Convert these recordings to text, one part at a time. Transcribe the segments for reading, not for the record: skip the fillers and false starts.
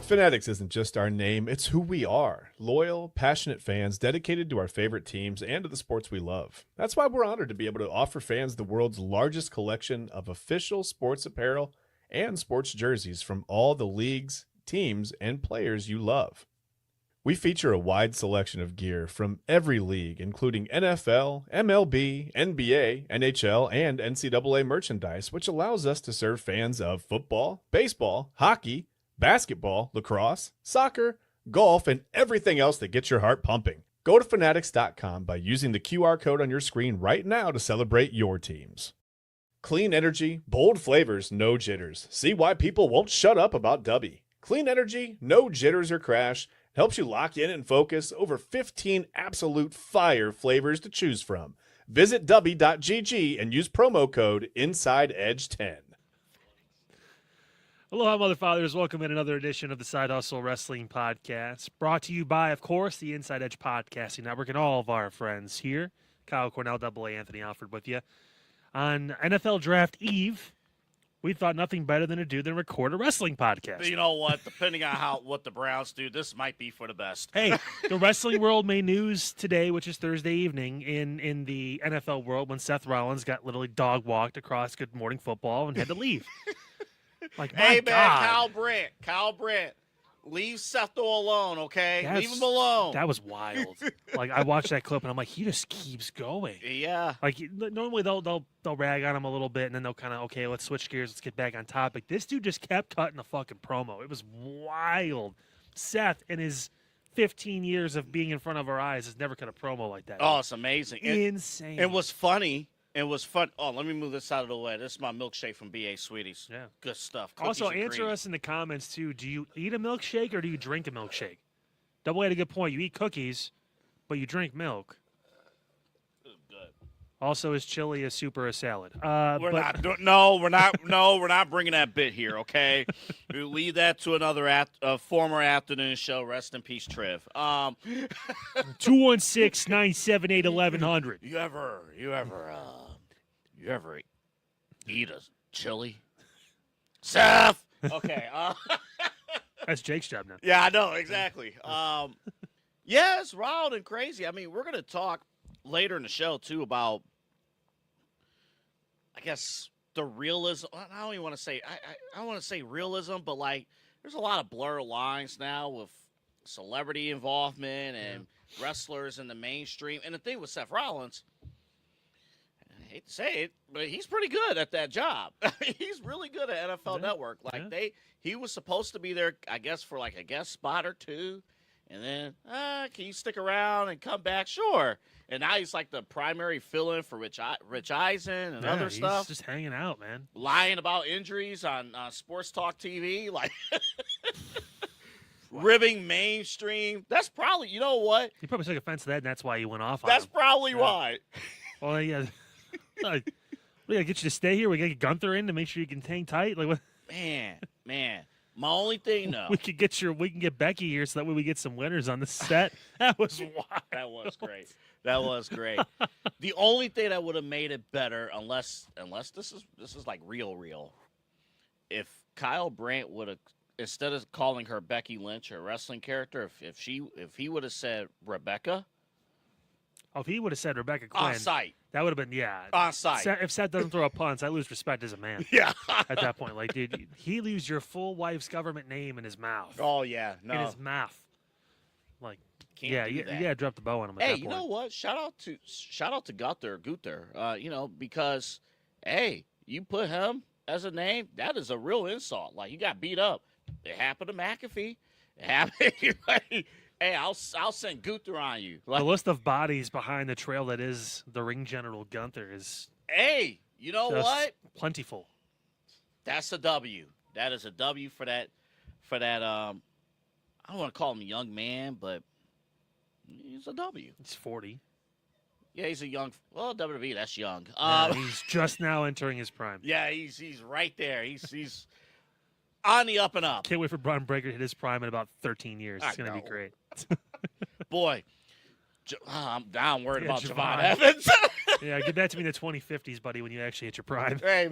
Fanatics isn't just our name, it's who we are. Loyal, passionate fans dedicated to our favorite teams and to the sports we love. That's why we're honored to be able to offer fans the world's largest collection of official sports apparel and sports jerseys from all the leagues, teams, and players you love. We feature a wide selection of gear from every league, including NFL, MLB, NBA, NHL, and NCAA merchandise, which allows us to serve fans of football, baseball, hockey, basketball, lacrosse, soccer, golf, and everything else that gets your heart pumping. Go to fanatics.com by using the QR code on your screen right now to celebrate your teams. Clean energy, bold flavors, no jitters. See why people won't shut up about Dubby. Clean energy, no jitters or crash, helps you lock in and focus. Over 15 absolute fire flavors to choose from. Visit Dubby.gg and use promo code InsideEdge10. Aloha, Mother Fathers. Welcome in another edition of the Side Hustle Wrestling Podcast. Brought to you by, of course, the Inside Edge Podcasting Network and all of our friends here. Kyle Cornell, AA, Anthony Alford with you. On NFL Draft Eve, we thought nothing better than record a wrestling podcast. But you know what? Depending on what the Browns do, this might be for the best. Hey, the wrestling world made news today, which is Thursday evening, in the NFL world when Seth Rollins got literally dog-walked across Good Morning Football and had to leave. Like, hey, man, God. Kyle Brandt, leave Seth alone, okay? Leave him alone. That was wild. Like, I watched that clip, and I'm like, he just keeps going. Yeah. Like, normally they'll rag on him a little bit, and then they'll kind of, okay, let's switch gears, let's get back on topic. This dude just kept cutting the fucking promo. It was wild. Seth, in his 15 years of being in front of our eyes, has never cut a promo like that. Oh, it's amazing. Insane. It was funny. It was fun. Oh, let me move this out of the way. This is my milkshake from B.A. Sweeties. Yeah. Good stuff. Cookies Also, and answer cream. us in the comments, too. Do you eat a milkshake or do you drink a milkshake? Double had a good point. You eat cookies, but you drink milk. Good. Also, is chili a soup or a salad? We're not bringing that bit here, okay? We leave that to another former afternoon show. Rest in peace, Triv. 216-978-1100. You ever eat a chili? Seth! Okay. That's Jake's job now. Yeah, I know, exactly. Yeah, it's wild and crazy. I mean, we're going to talk later in the show, too, about, I guess, the realism. I don't even want to say, I don't want to say realism, but, like, there's a lot of blurred lines now with celebrity involvement and wrestlers in the mainstream. And the thing with Seth Rollins, I hate to say it, but he's pretty good at that job. He's really good at NFL Network. Like, he was supposed to be there, I guess, for like a guest spot or two. And then, can you stick around and come back? Sure. And now he's like the primary fill-in for Rich Eisen and other stuff. He's just hanging out, man. Lying about injuries on Sports Talk TV. Like, ribbing mainstream. That's probably, you know what? He probably took offense to that, and that's why he went off on That's him. probably why. Well, yeah. Like, we gotta get you to stay here. We gotta get Gunther in to make sure you can hang tight. Like, what? Man. My only thing, though. We can get Becky here so that way we get some winners on the set. That was wild. That was great. The only thing that would have made it better, unless this is like real, if Kyle Brandt would have, instead of calling her Becky Lynch, her wrestling character, if he would have said Rebecca. Oh, if he would have said Rebecca Quinn. On site. That would have been, On site. If Seth doesn't throw a punch, I lose respect as a man. Yeah. At that point. Like, dude, he leaves your full wife's government name in his mouth. Oh, yeah. No. In his mouth. Like, Can't you do that. gotta drop the bow on him at Hey, that you point. know what? Shout out to Gunther, because, hey, you put him as a name, that is a real insult. Like, you got beat up. It happened to McAfee. It happened. Hey, I'll send Gunther on you. Like, the list of bodies behind the trail that is the ring general Gunther is hey, you know just what? plentiful. That's a W. That is a W for that. I don't want to call him a young man, but he's a W. He's 40. Yeah, he's a young. Well, WWE, that's young. He's just now entering his prime. Yeah, he's right there. He's on the up and up. Can't wait for Braun Breaker to hit his prime in about 13 years. It's going to be great. Boy, I'm down worried about Javon. Javon Evans. Yeah, get that to me in the 2050s, buddy, when you actually hit your prime. Hey,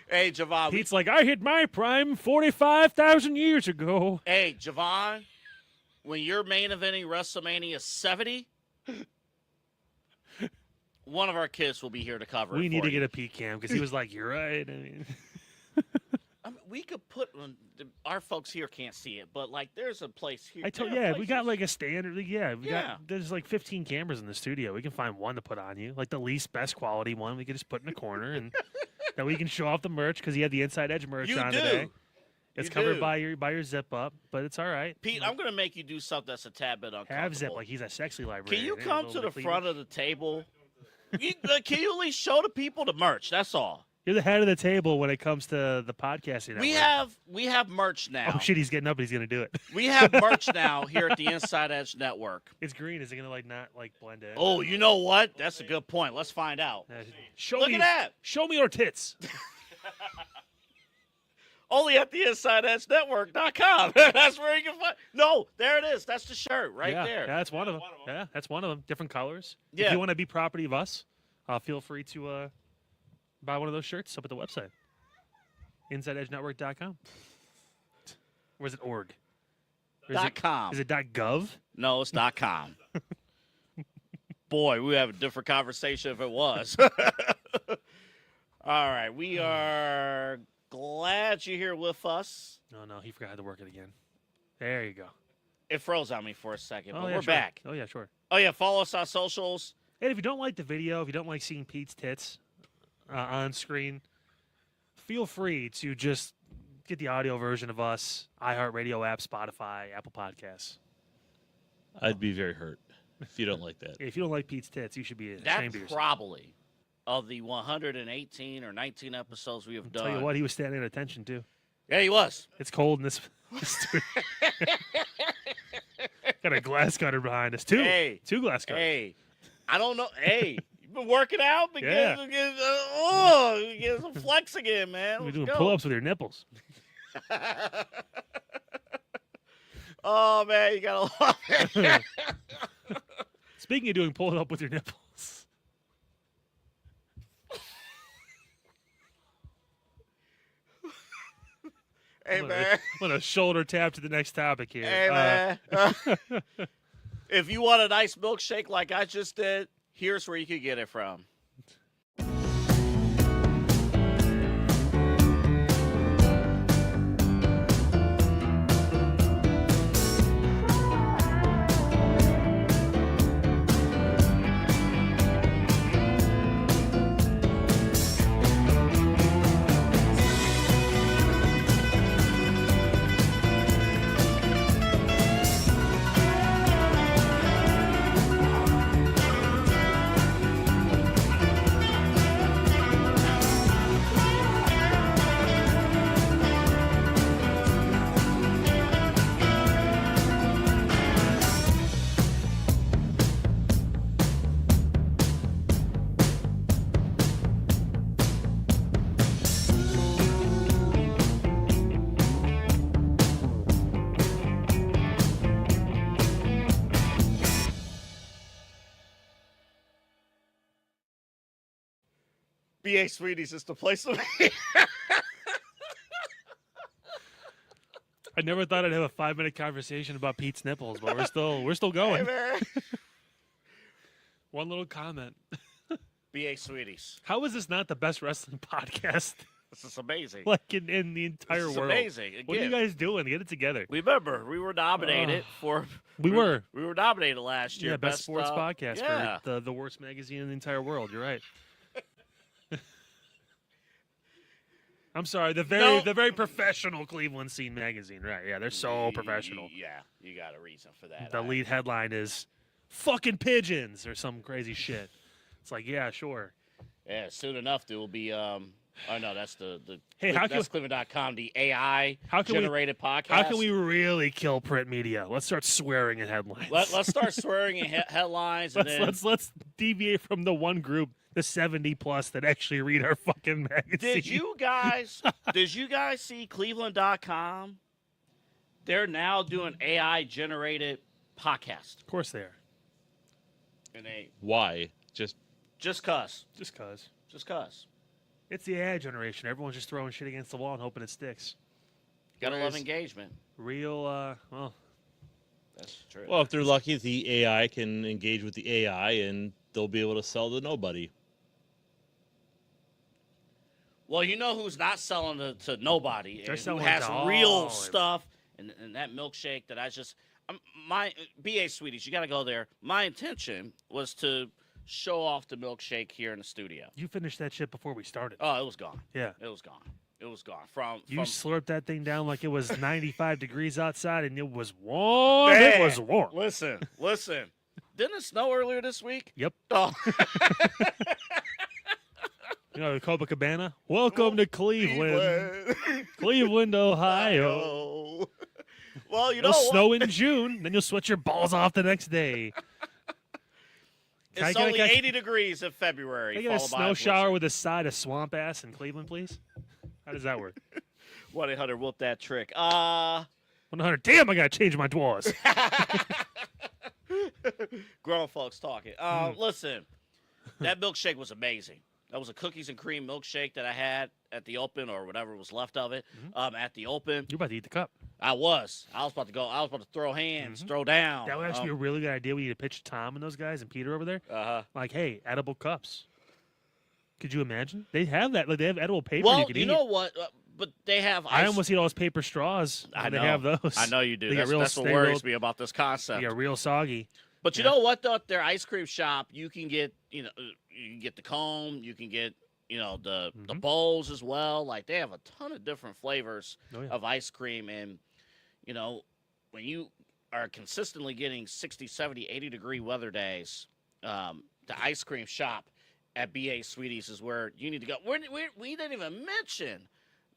hey, Javon. Pete's like, I hit my prime 45,000 years ago. Hey, Javon, when you're main eventing WrestleMania 70, one of our kids will be here to cover it. We need to you. get a Pete cam because he was like, you're right. I mean, we could put our folks here can't see it, but like there's a place here. We got like a standard. There's like 15 cameras in the studio. We can find one to put on you, like the least best quality one. We can just put in a corner and that we can show off the merch because he had the Inside Edge merch on today. It's covered by your zip up, but it's all right. Pete, I'm gonna make you do something that's a tad bit uncomfortable. Have zip like he's a sexy librarian. Can you come to the front of the table? Can you at least show the people the merch? That's all. You're the head of the table when it comes to the podcasting. We have merch now. Oh shit, he's getting up and he's gonna do it. We have merch now here at the Inside Edge Network. It's green. Is it gonna not blend in? Oh, you know what? That's a good point. Let's find out. Look at that. Show me your tits. Only at the InsideEdgeNetwork.com. That's where you can find. No, there it is. That's the shirt right there. Yeah, that's one of them. Yeah, that's one of them. Different colors. Yeah. If you want to be property of us, feel free to buy one of those shirts up at the website. InsideEdgeNetwork.com. Or is it org? Or .com. Is it .gov? No, it's .com. Boy, we have a different conversation if it was. All right, we are glad you're here with us. No, he forgot how to work it again. There you go. It froze on me for a second, but yeah, we're sure. back. Oh, yeah, sure. Oh, yeah, follow us on socials. And if you don't like the video, if you don't like seeing Pete's tits on screen, feel free to just get the audio version of us, iHeartRadio app, Spotify, Apple Podcasts. I'd be very hurt if you don't like that. If you don't like Pete's tits, you should be ashamed That of yourself. probably, of the 118 or 19 episodes we have done. Tell you what, he was standing at attention, too. Yeah, he was. It's cold in this studio. Got a glass cutter behind us, too. Hey. 2 glass cutters. Hey, I don't know. Hey, you've been working out? Yeah. Get some flex again, man. We're Let's doing go. pull-ups with your nipples. Oh, man, you got to love it. Speaking of doing pull-up with your nipples. Hey, man. I'm going to shoulder tap to the next topic here. Hey, man. If you want a nice milkshake like I just did, here's where you can get it from. BA Sweeties is the place to be. I never thought I'd have a 5-minute conversation about Pete's nipples, but we're still going. Hey, man. One little comment. BA Sweeties. How is this not the best wrestling podcast This is amazing. like in the entire This is world? amazing. What are you Again, guys doing? Get it together. remember, we were nominated for. We were. We were nominated last year. Yeah, best sports podcast yeah. for the worst magazine in the entire world. You're right. I'm sorry, the very professional Cleveland Scene magazine, right? Yeah, they're so professional. Yeah, you got a reason for that. The lead headline is "fucking pigeons" or some crazy shit. It's like, yeah, sure. Yeah, soon enough there will be. Oh no, that's the. Hey, that's Cleveland.com, the AI generated podcast. How can we really kill print media? Let's start swearing in headlines. Let's start swearing in headlines. And let's deviate from the one group, the 70+ that actually read our fucking magazine. Did you guys see Cleveland.com? They're now doing AI generated podcast. Of course they are. And they Why? Just cuz. Just cause. Just cuz. It's the ad generation. Everyone's just throwing shit against the wall and hoping it sticks. Gotta love Whereas engagement. Real, well, That's true. well, if they're lucky, the AI can engage with the AI, and they'll be able to sell to nobody. Well, you know who's not selling to nobody? They're And who selling has to all real and- stuff and that milkshake that I just my BA Sweeties, you got to go there. My intention was to show off the milkshake here in the studio. you finished that shit before we started. Oh, it was gone. Yeah. It was gone. It was gone. From You slurped that thing down like it was 95 degrees outside, and it was warm. Man, It was warm. Listen. Didn't it snow earlier this week? Yep. Oh. You know, the Copacabana. Welcome to Cleveland. Cleveland, Ohio. Well, you know It'll what? snow in June, then you'll sweat your balls off the next day. Can I It's get only a- 80 degrees in February. Can I get a followed by snow shower blizzard. with a side of swamp ass in Cleveland, please? How does that work? 1-800 whoop that trick. 100. Damn, I gotta change my drawers. Grown folks talking. Listen, that milkshake was amazing. That was a cookies and cream milkshake that I had at the open, or whatever was left of it. At the open, You're about to eat the cup. I was about to go. I was about to throw hands, throw down. That would actually be a really good idea. We need to pitch Tom and those guys and Peter over there. Like, hey, edible cups. Could you imagine? They have that. Like, they have edible paper Well, you can you eat. know what? But they have. I ice- almost eat all those paper straws. I when know. They have those. I know you do. They get That's, real- that's what they worries real- me about this concept. They get real soggy. But you Yeah. know what? Though their ice cream shop, you can get you can get the cone, you can get the bowls as well. Like they have a ton of different flavors Oh, yeah. of ice cream, and when you are consistently getting 60, 70, 80 degree weather days, the ice cream shop at BA Sweeties is where you need to go. We didn't even mention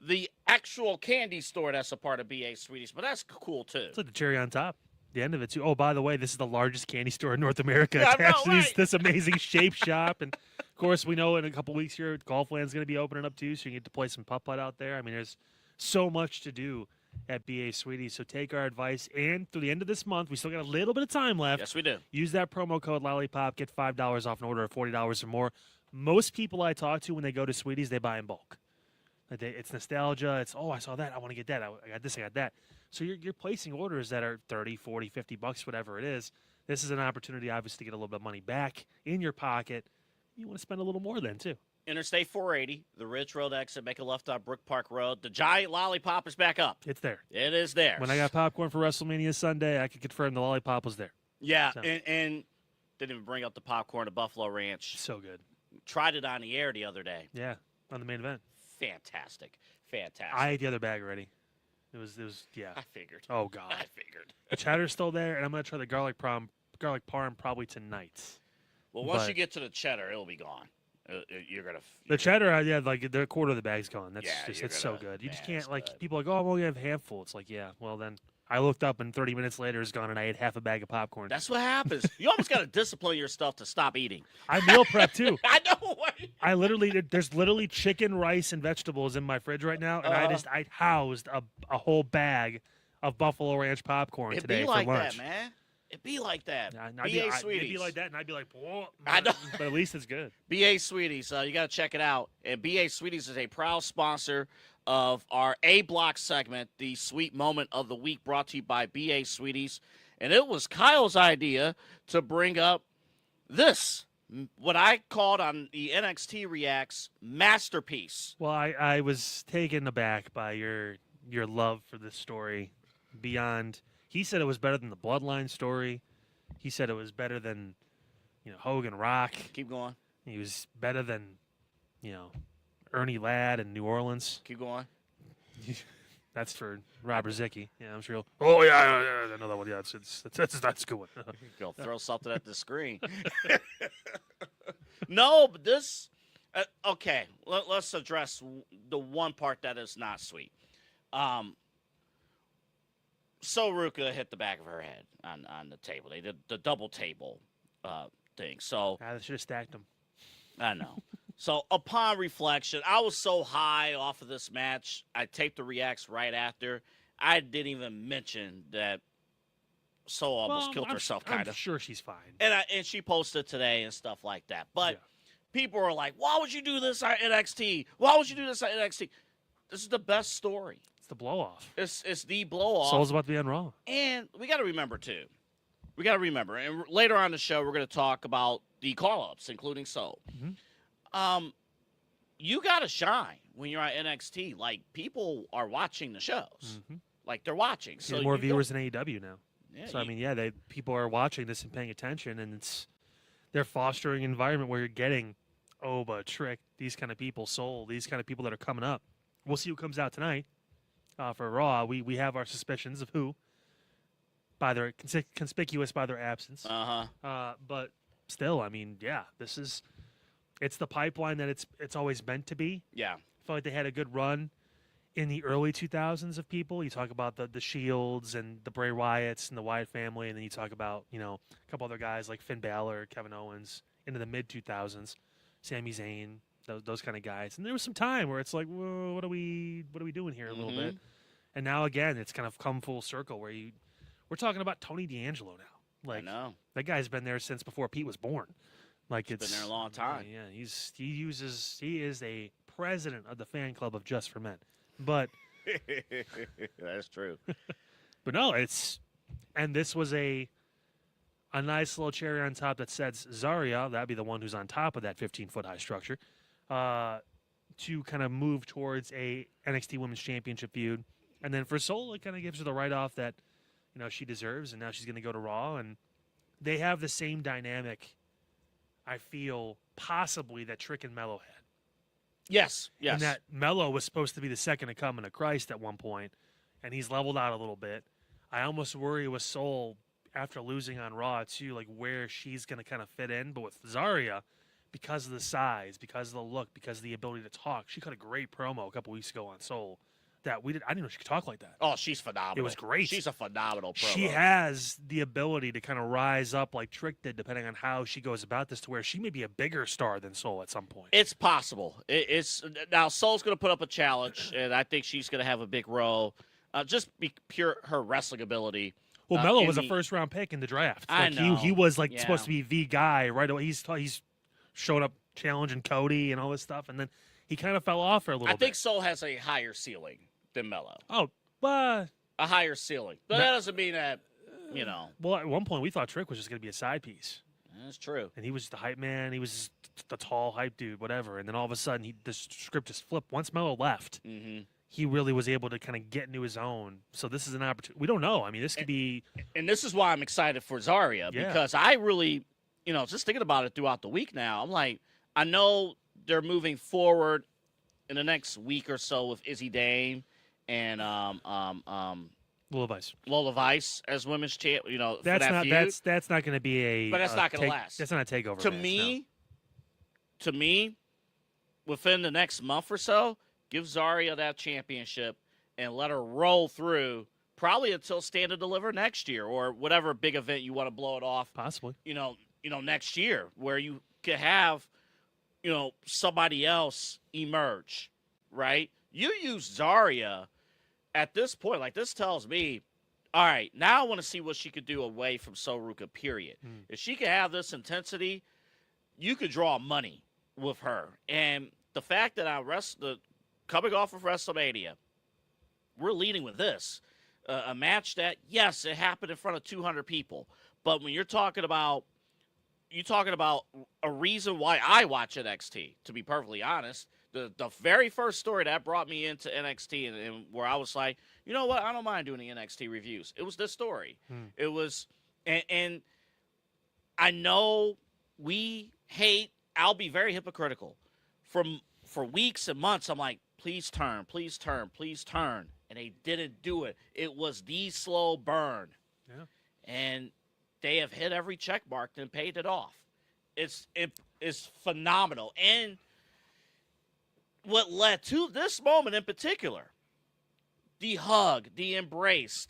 the actual candy store that's a part of BA Sweeties, but that's cool too. It's like the cherry on top. The end of it too. Oh, by the way, this is the largest candy store in North America. Yeah, I attached know, to right? this amazing shape shop, and of course, we know in a couple weeks here, Golfland's going to be opening up too, so you get to play some putt-putt out there. I mean, there's so much to do at BA Sweeties. So take our advice, and through the end of this month, we still got a little bit of time left. Yes, we do. Use that promo code Lollipop, get $5 off an order of $40 or more. Most people I talk to when they go to Sweeties, they buy in bulk. Like it's nostalgia. It's, I saw that. I want to get that. I got this. I got that. So you're placing orders that are 30, 40, 50 bucks, whatever it is. This is an opportunity, obviously, to get a little bit of money back in your pocket. You want to spend a little more then, too. Interstate 480, the Ridge Road exit, make a left on Brook Park Road. The giant lollipop is back up. It's there. It is there. When I got popcorn for WrestleMania Sunday, I could confirm the lollipop was there. Yeah, So. and didn't even bring up the popcorn at Buffalo Ranch. So good. Tried it on the air the other day. Yeah, on the main event. Fantastic. I ate the other bag already. It was yeah. I figured. Oh, God. I figured. The cheddar's still there, and I'm going to try the garlic parm probably tonight. Well, once But- you get to the cheddar, it'll be gone. You're gonna. The cheddar, yeah, like the quarter of the bag's gone. That's Yeah, just, you're it's so gonna- good. You just man, can't, it's like, good. people are like, oh, well, you have a handful. It's like, yeah, well, then I looked up and 30 minutes later it's gone and I ate half a bag of popcorn. That's what happens. You almost got to discipline yourself to stop eating. I meal prep too. I know. I there's literally chicken, rice, and vegetables in my fridge right now, and I housed a whole bag of Buffalo Ranch popcorn It'd today be for like lunch. that, man. It'd be like that. Yeah, and BA it'd Sweeties. be like that, and I'd be like, whoa. I know. But at least it's good. BA Sweeties, you got to check it out. And BA Sweeties is a proud sponsor of our A Block segment, the Sweet Moment of the Week, brought to you by BA Sweeties. And it was Kyle's idea to bring up this, what I called on the NXT Reacts masterpiece. Well, I was taken aback by your love for this story beyond. He said it was better than the Bloodline story. He said it was better than, Hogan Rock. Keep going. He was better than, Ernie Ladd in New Orleans. Keep going. That's for Robert Zicki. Yeah, I'm sure. Oh yeah, I know that one. Yeah, that's a good one. Go throw something at the screen. No, but this. Okay, let's address the one part that is not sweet. So Ruca hit the back of her head on the table. They did the double table thing. So I should have stacked them. I know. So upon reflection, I was so high off of this match. I taped the reacts right after. I didn't even mention that So almost killed I'm herself, I'm kind of. sure she's fine. And she posted today and stuff like that. But Yeah. people are like, why would you do this at NXT? Why would you do this at NXT? This is the best story. It's the blow off. It's the blow off. Soul's about to be on Raw. And we got to remember, too. We got to remember. And later on in the show, we're going to talk about the call-ups, including Soul. Mhm. You got to shine when you're at NXT. Like, people are watching the shows. Mhm. Like, they're watching. So So more you viewers than AEW now. Yeah, So I mean, yeah, people are watching this and paying attention, and they're fostering an environment where you're getting Oba, Trick, these kind of people, Soul, these kind of people that are coming up. We'll see who comes out tonight for Raw. We have our suspicions of who, by their conspicuous by their absence. But still, I mean, yeah, it's the pipeline that it's always meant to be. Yeah. I felt like they had a good run in the early 2000s of people. You talk about the Shields and the Bray Wyatts and the Wyatt family, and then you talk about, a couple other guys like Finn Balor, Kevin Owens, into the mid-2000s, Sami Zayn, those kind of guys. And there was some time where it's like, whoa, what are we doing here a little bit? And now, again, it's kind of come full circle where we're talking about Tony D'Angelo now. Like, I know. that guy's been there since before Pete was born. Like, it's been there a long time. Yeah, he is a president of the fan club of Just for Men. But That's true. but no, and this was a nice little cherry on top that sets Zaria, that'd be the one who's on top of that 15-foot high structure, to kind of move towards a NXT Women's Championship feud. And then for Soul, it kind of gives her the write-off that, she deserves, and now she's going to go to Raw. And they have the same dynamic, I feel, possibly that Trick and Mello had. Yes. And that Mello was supposed to be the second coming of Christ at one point, and he's leveled out a little bit. I almost worry with Soul after losing on Raw, too, like where she's going to kind of fit in. But with Zaria, because of the size, because of the look, because of the ability to talk, she cut a great promo a couple weeks ago on Soul. I didn't know she could talk like that. Oh, she's phenomenal. It was great. She's a phenomenal promo. She has the ability to kind of rise up like Trick did, depending on how she goes about this, to where she may be a bigger star than Soul at some point. It's possible. It's now Soul's going to put up a challenge, and I think she's going to have a big role. Just be pure her wrestling ability. Well, Mello was a first-round pick in the draft. I know. He was like Yeah. supposed to be the guy right away. He's showed up challenging Cody and all this stuff, and then he kind of fell off for a little bit. I think Soul has a higher ceiling than Mello. Oh, but A higher ceiling. But that doesn't mean that, well, at one point we thought Trick was just going to be a side piece, That's true. and he was the hype man. He was the tall hype dude, whatever. And then all of a sudden, the script just flipped. Once Mello left, he really was able to kind of get into his own. So this is an opportunity. We don't know. I mean, this could be. And this is why I'm excited for Zaria, Yeah. because I really, just thinking about it throughout the week now, I'm like, I know they're moving forward in the next week or so with Izzy Dame and Lola Vice. as women's champ. For That's that not feud. that's not going to be a. But that's not gonna last. That's not a takeover. To match, me, within the next month or so, give Zaria that championship and let her roll through probably until Stand and Deliver next year or whatever big event you want to blow it off. possibly. Next year where you could have, somebody else emerge, right? You use Zaria at this point. Like, this tells me, all right, now I want to see what she could do away from Ruca, period. If she could have this intensity, you could draw money with her. And the fact that coming off of WrestleMania, we're leading with this. A match that, yes, it happened in front of 200 people. But when you're talking about a reason why I watch NXT, to be perfectly honest, the very first story that brought me into NXT and where I was like, you know what, I don't mind doing the NXT reviews. It was this story. It was, and I know I'll be very hypocritical. For weeks and months, I'm like, please turn. And they didn't do it. It was the slow burn. Yeah. And they have hit every check mark and paid it off. It's phenomenal. And what led to this moment in particular, the hug, the embrace,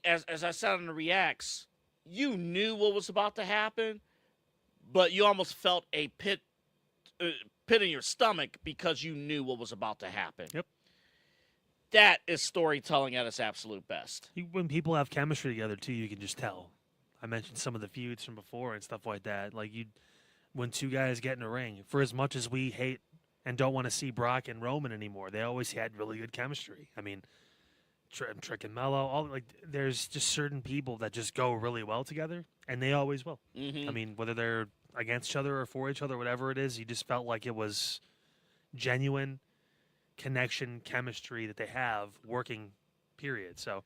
as I said in the reacts, you knew what was about to happen, but you almost felt a pit in your stomach because you knew what was about to happen. Yep. That is storytelling at its absolute best. When people have chemistry together too, you can just tell. I mentioned some of the feuds from before and stuff like that. Like when two guys get in a ring, for as much as we hate and don't want to see Brock and Roman anymore, they always had really good chemistry. I mean, Trick and Mello, there's just certain people that just go really well together, and they always will. Mm-hmm. I mean, whether they're against each other or for each other, whatever it is, you just felt like it was genuine connection, chemistry that they have working, period. So,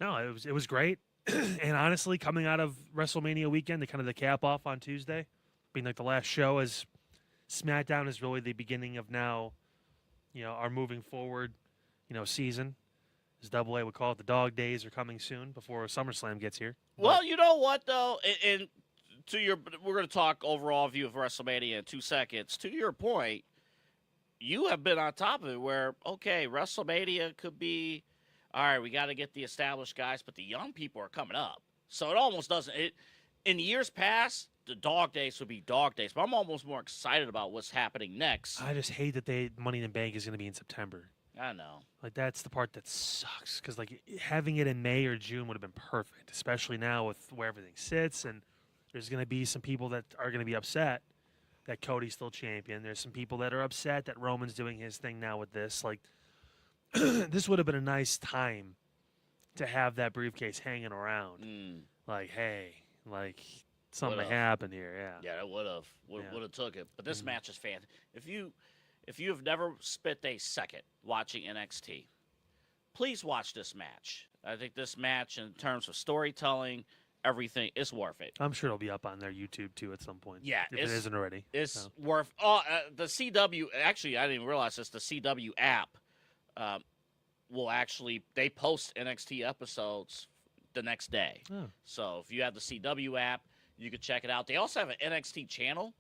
no, it was great. And honestly, coming out of WrestleMania weekend, the cap off on Tuesday, being like the last show, as SmackDown is really the beginning of now, our moving forward, season. As Double A would call it, the dog days are coming soon before SummerSlam gets here. Well, you know what though, and we're going to talk overall view of WrestleMania in 2 seconds. To your point, you have been on top of it. Where WrestleMania could be, all right, we got to get the established guys, but the young people are coming up, so it almost doesn't. In years past, the dog days would be dog days, but I'm almost more excited about what's happening next. I just hate that Money in the Bank is going to be in September. I know. Like, that's the part that sucks, because having it in May or June would have been perfect, especially now with where everything sits, and there's going to be some people that are going to be upset that Cody's still champion. There's some people that are upset that Roman's doing his thing now with this. Like, this would have been a nice time to have that briefcase hanging around. Like, hey, something happened here. Yeah, it would have took it. But this match is fantastic. If you have never spent a second watching NXT, please watch this match. I think this match, in terms of storytelling, everything, is worth it. I'm sure it'll be up on their YouTube too at some point. Yeah, if it isn't already. It's worth. The CW. Actually, I didn't even realize this. The CW app will actually, they post NXT episodes the next day. Oh. So if you have the CW app, you can check it out. They also have an NXT channel.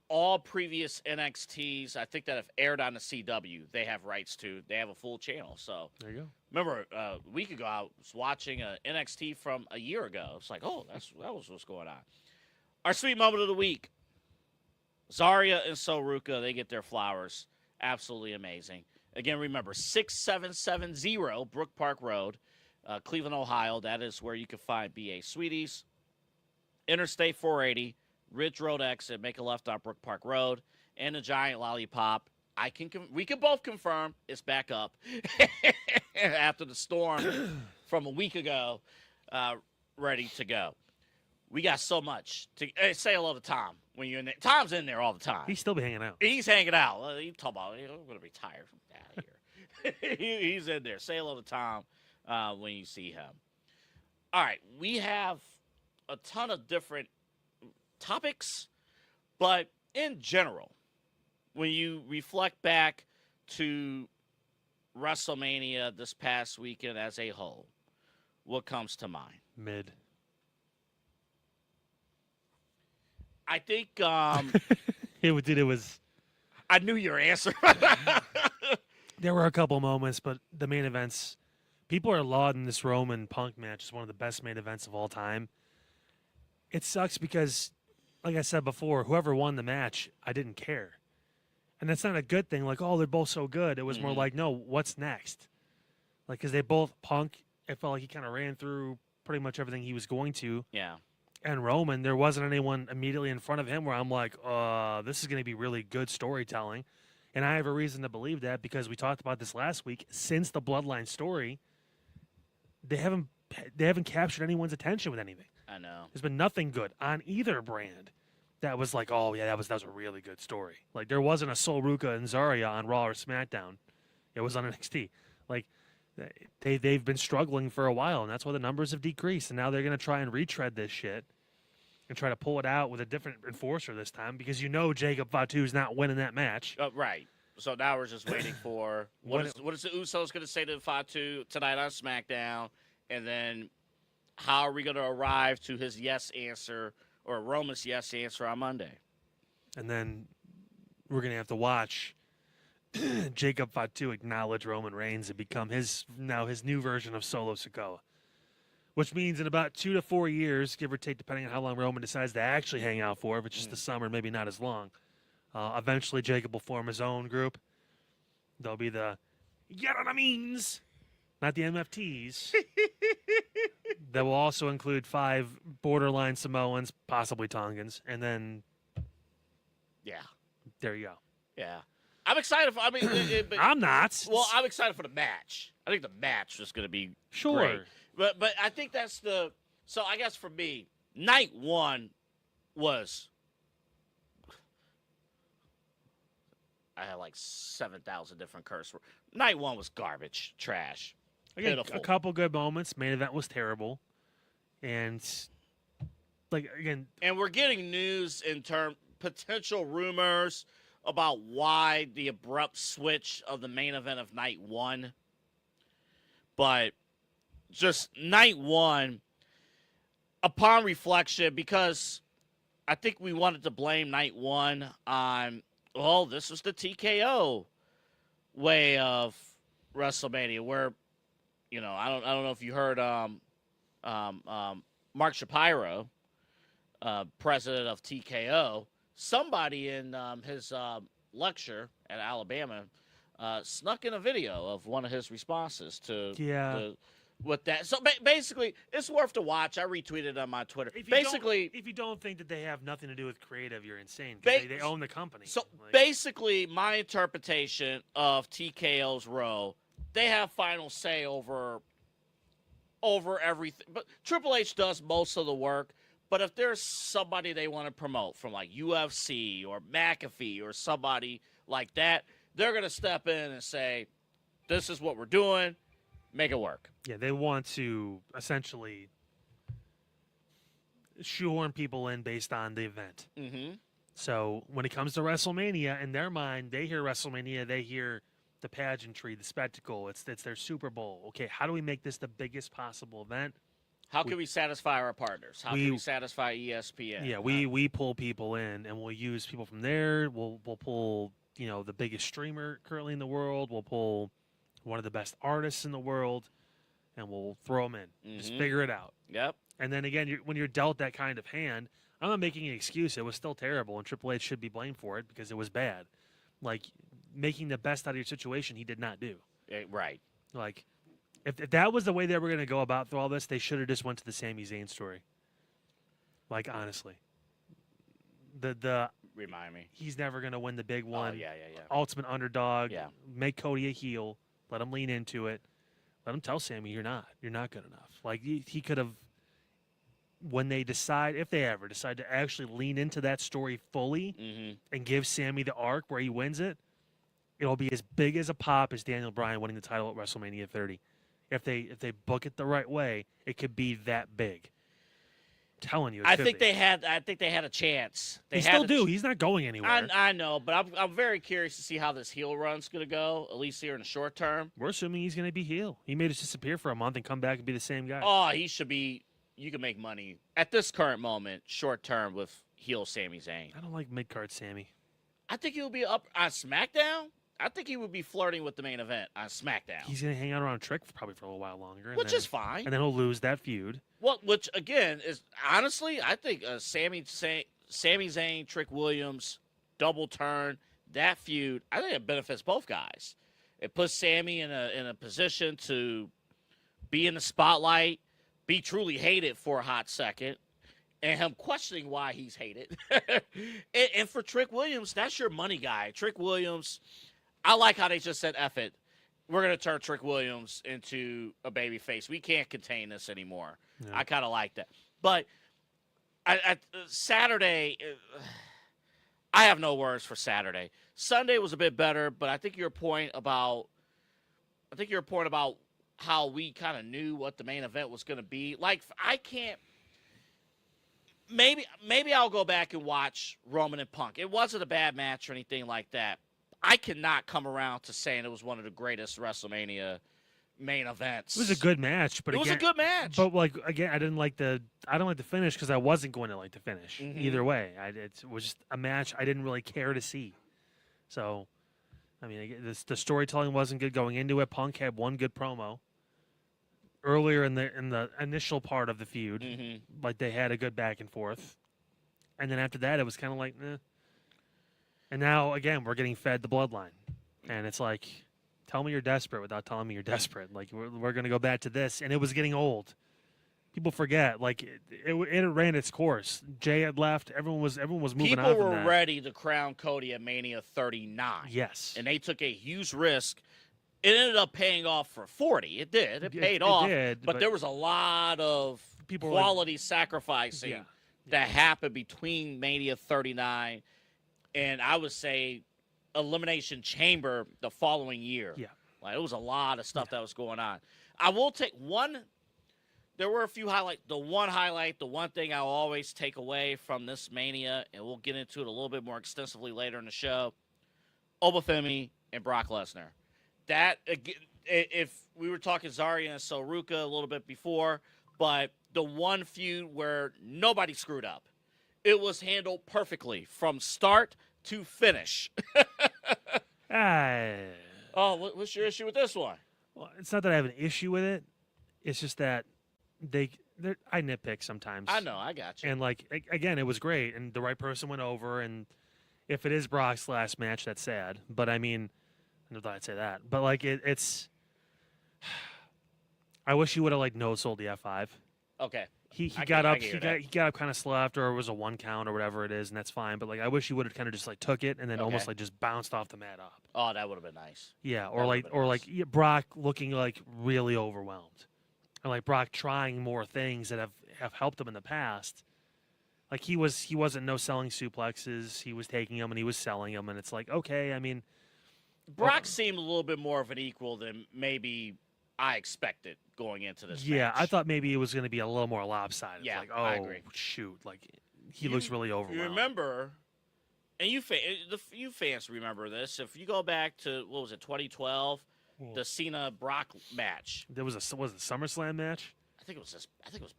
All previous NXTs, I think, that have aired on the CW, they have rights to. They have a full channel. So there you go. Remember, a week ago, I was watching an NXT from a year ago. It's like, that was what's going on. Our sweet moment of the week. Zaria and Ruca, they get their flowers. Absolutely amazing. Again, remember, 6770 Brook Park Road, Cleveland, Ohio. That is where you can find BA Sweeties. Interstate 480. Ridge Road exit, make a left on Brook Park Road, and the Giant Lollipop. We can both confirm it's back up after the storm from a week ago, ready to go. We got so much to say hello to Tom when you're in there. Tom's in there all the time. He's still be hanging out. He's hanging out. He's talking about, I'm going to retire from that here. He's in there. Say hello to Tom when you see him. All right, we have a ton of different topics, but in general, when you reflect back to WrestleMania this past weekend as a whole, what comes to mind? Mid. I think it was. I knew your answer. There were a couple moments, but the main events, people are lauding this Roman Punk match as one of the best main events of all time. It sucks because, like I said before, whoever won the match, I didn't care. And that's not a good thing. Like, they're both so good. It was more like, no, what's next? Like, because they both, Punk, it felt like he kind of ran through pretty much everything he was going to. Yeah. And Roman, there wasn't anyone immediately in front of him where I'm like, this is going to be really good storytelling. And I have a reason to believe that because we talked about this last week. Since the Bloodline story, they haven't captured anyone's attention with anything. I know. There's been nothing good on either brand that was like, that was a really good story. Like, there wasn't a Ruca and Zaria on Raw or SmackDown. It was on NXT. Like, they've been struggling for a while, and that's why the numbers have decreased. And now they're going to try and retread this shit and try to pull it out with a different enforcer this time because Jacob Fatu is not winning that match. Right. So now we're just waiting for what is the Usos going to say to Fatu tonight on SmackDown, and then how are we going to arrive to his yes answer or Roman's yes answer on Monday? And then we're going to have to watch Jacob Fatu acknowledge Roman Reigns and become his new version of Solo Sikoa. Which means in about 2 to 4 years, give or take, depending on how long Roman decides to actually hang out for, if it's just the summer, maybe not as long, eventually Jacob will form his own group. There'll be the You know what I means? Not the MFTs. That will also include 5 borderline Samoans, possibly Tongans, and then Yeah. there you go. Yeah. I'm excited for. I mean, I'm not. Well, I'm excited for the match. I think the match is going to be Sure. great. But I think that's the. So I guess for me, night 1 was. I had like 7,000 different curse words. Night 1 was garbage, trash. Again, Pitiful. a couple good moments. Main event was terrible, and And we're getting news in potential rumors about why the abrupt switch of the main event of night 1. But just night 1, upon reflection, because I think we wanted to blame night 1 on, well, this was the TKO way of WrestleMania, where, you know, I don't know if you heard Mark Shapiro, president of TKO, somebody in his lecture at Alabama snuck in a video of one of his responses to with that. So basically, it's worth to watch. I retweeted it on my Twitter. if you don't think that they have nothing to do with creative, you're insane. 'Cause they own the company. So basically, my interpretation of TKO's role, they have final say over everything. But Triple H does most of the work. But if there's somebody they want to promote from like UFC or McAfee or somebody like that, they're going to step in and say, this is what we're doing, make it work. Yeah, they want to essentially shoehorn people in based on the event. Mm-hmm. So when it comes to WrestleMania, in their mind, they hear WrestleMania, they hear the pageantry, the spectacle. It's their Super Bowl. Okay, how do we make this the biggest possible event? How can we satisfy our partners? How can we satisfy ESPN? Yeah, we pull people in, and we'll use people from there. We'll pull, you know, the biggest streamer currently in the world. We'll pull one of the best artists in the world, and we'll throw them in. Just figure it out. Yep. And then again, when you're dealt that kind of hand, I'm not making an excuse. It was still terrible, and Triple H should be blamed for it because it was bad. Like, making the best out of your situation, he did not do. Right. Like, if that was the way they were going to go about through all this, they should have just went to the Sami Zayn story. Like, honestly. Remind me. He's never going to win the big one. Oh, yeah. Ultimate underdog. Yeah. Make Cody a heel. Let him lean into it. Let him tell Sami, you're not good enough. Like, he could have, when they decide, if they ever decide to actually lean into that story fully and give Sami the arc where he wins it, it'll be as big as a pop as Daniel Bryan winning the title at WrestleMania 30. If they book it the right way, it could be that big. I'm telling you, I think they had a chance. They still do. He's not going anywhere. I know, but I'm very curious to see how this heel run's going to go, at least here in the short term. We're assuming he's going to be heel. He may just disappear for a month and come back and be the same guy. Oh, he should be. You can make money at this current moment, short term, with heel Sami Zayn. I don't like mid-card Sami. I think he'll be up on SmackDown. I think he would be flirting with the main event on SmackDown. He's going to hang out around Trick probably for a little while longer. Which is fine. And then he'll lose that feud. Well, which, again, is honestly, I think Sami Zayn, Trick Williams, double turn, that feud, I think it benefits both guys. It puts Sami in a position to be in the spotlight, be truly hated for a hot second, and him questioning why he's hated. and for Trick Williams, that's your money guy. Trick Williams, I like how they just said, F it. We're going to turn Trick Williams into a babyface. We can't contain this anymore. Yeah. I kind of like that. But Saturday, I have no words for Saturday. Sunday was a bit better, but I think your point about how we kind of knew what the main event was going to be. Like, I can't. Maybe I'll go back and watch Roman and Punk. It wasn't a bad match or anything like that. I cannot come around to saying it was one of the greatest WrestleMania main events. It was a good match, but it was a good match. But like again, I don't like the finish because I wasn't going to like the finish either way. It was just a match I didn't really care to see. So, I mean, the storytelling wasn't good going into it. Punk had one good promo earlier in the initial part of the feud, like they had a good back and forth, and then after that, it was kind of like, eh. And now, again, we're getting fed the Bloodline. And it's like, tell me you're desperate without telling me you're desperate. Like we're gonna go back to this, and it was getting old. People forget, like it ran its course. Jay had left. Everyone was moving on. People were ready to crown Cody at Mania 39. Yes, and they took a huge risk. It ended up paying off for 40. It did. It paid off. But there was a lot of quality sacrificing that happened between Mania 39 and I would say Elimination Chamber the following year. Yeah, like it was a lot of stuff that was going on. I will take one. There were a few highlights. The one thing I'll always take away from this Mania, and we'll get into it a little bit more extensively later in the show, Oba Femi and Brock Lesnar. That, if we were talking Zaria and Ruca a little bit before, but the one feud where nobody screwed up. It was handled perfectly from start to finish. Oh, what's your issue with this one? Well, it's not that I have an issue with it. It's just that I nitpick sometimes. I know, I got you. And like again, it was great, and the right person went over. And if it is Brock's last match, that's sad. But I mean, I never thought I'd say that. But like it's, I wish he would have like no sold the F5. Okay. He got up kind of slept, or it was a 1 count or whatever it is, and that's fine. But like I wish he would have kind of just like took it and then almost like just bounced off the mat up. Oh, that would have been nice. Yeah, or Brock looking like really overwhelmed. And like Brock trying more things that have helped him in the past. Like he wasn't no selling suplexes. He was taking them and he was selling them, and it's like, okay, I mean, Brock seemed a little bit more of an equal than maybe I expected going into this match. I thought maybe it was going to be a little more lopsided. Yeah, like, I agree. Shoot, like he looks really overwhelmed. You remember, and you fans remember this. If you go back to, what was it, 2012? The Cena Brock match. There was a SummerSlam match. I think it was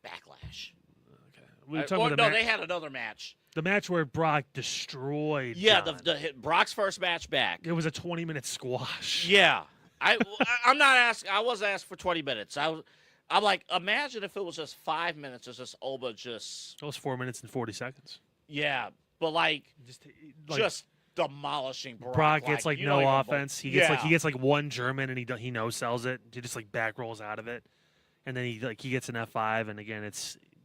Backlash. Okay, they had another match. The match where Brock destroyed. Yeah, John. Brock's first match back. It was a 20-minute squash. Yeah, I'm not asking. I wasn't asked for 20 minutes. I'm like, imagine if it was just 5 minutes. It's just Oba just. It was 4 minutes and 40 seconds. Yeah, but just demolishing Brock. Gets like no offense. He gets like one German and he no sells it. He just like back rolls out of it, and then he gets an F5, and again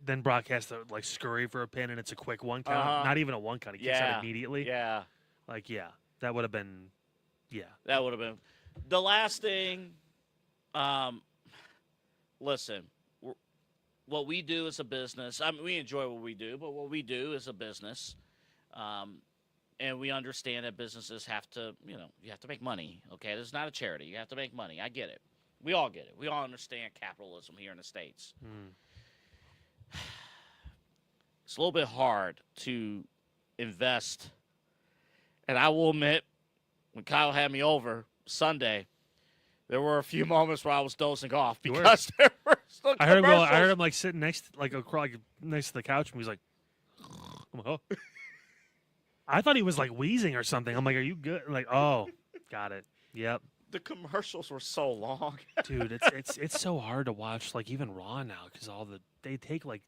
then Brock has to like scurry for a pin, and it's a quick 1 count. Not even a 1 count. He kicks out immediately. Yeah. That would have been. Yeah. That would have been the last thing. Listen, what we do is a business. I mean, we enjoy what we do, but what we do is a business. And we understand that businesses have to, you have to make money, okay? This is not a charity. You have to make money. I get it. We all get it. We all understand capitalism here in the States. It's a little bit hard to invest. And I will admit, when Kyle had me over Sunday, there were a few moments where I was dozing off because there were some commercials. I heard him like sitting next to the couch, and he was like, oh. I thought he was like wheezing or something. I'm like, are you good? I'm like, oh, got it. Yep. The commercials were so long. Dude, it's so hard to watch, like even Raw now, because they take like,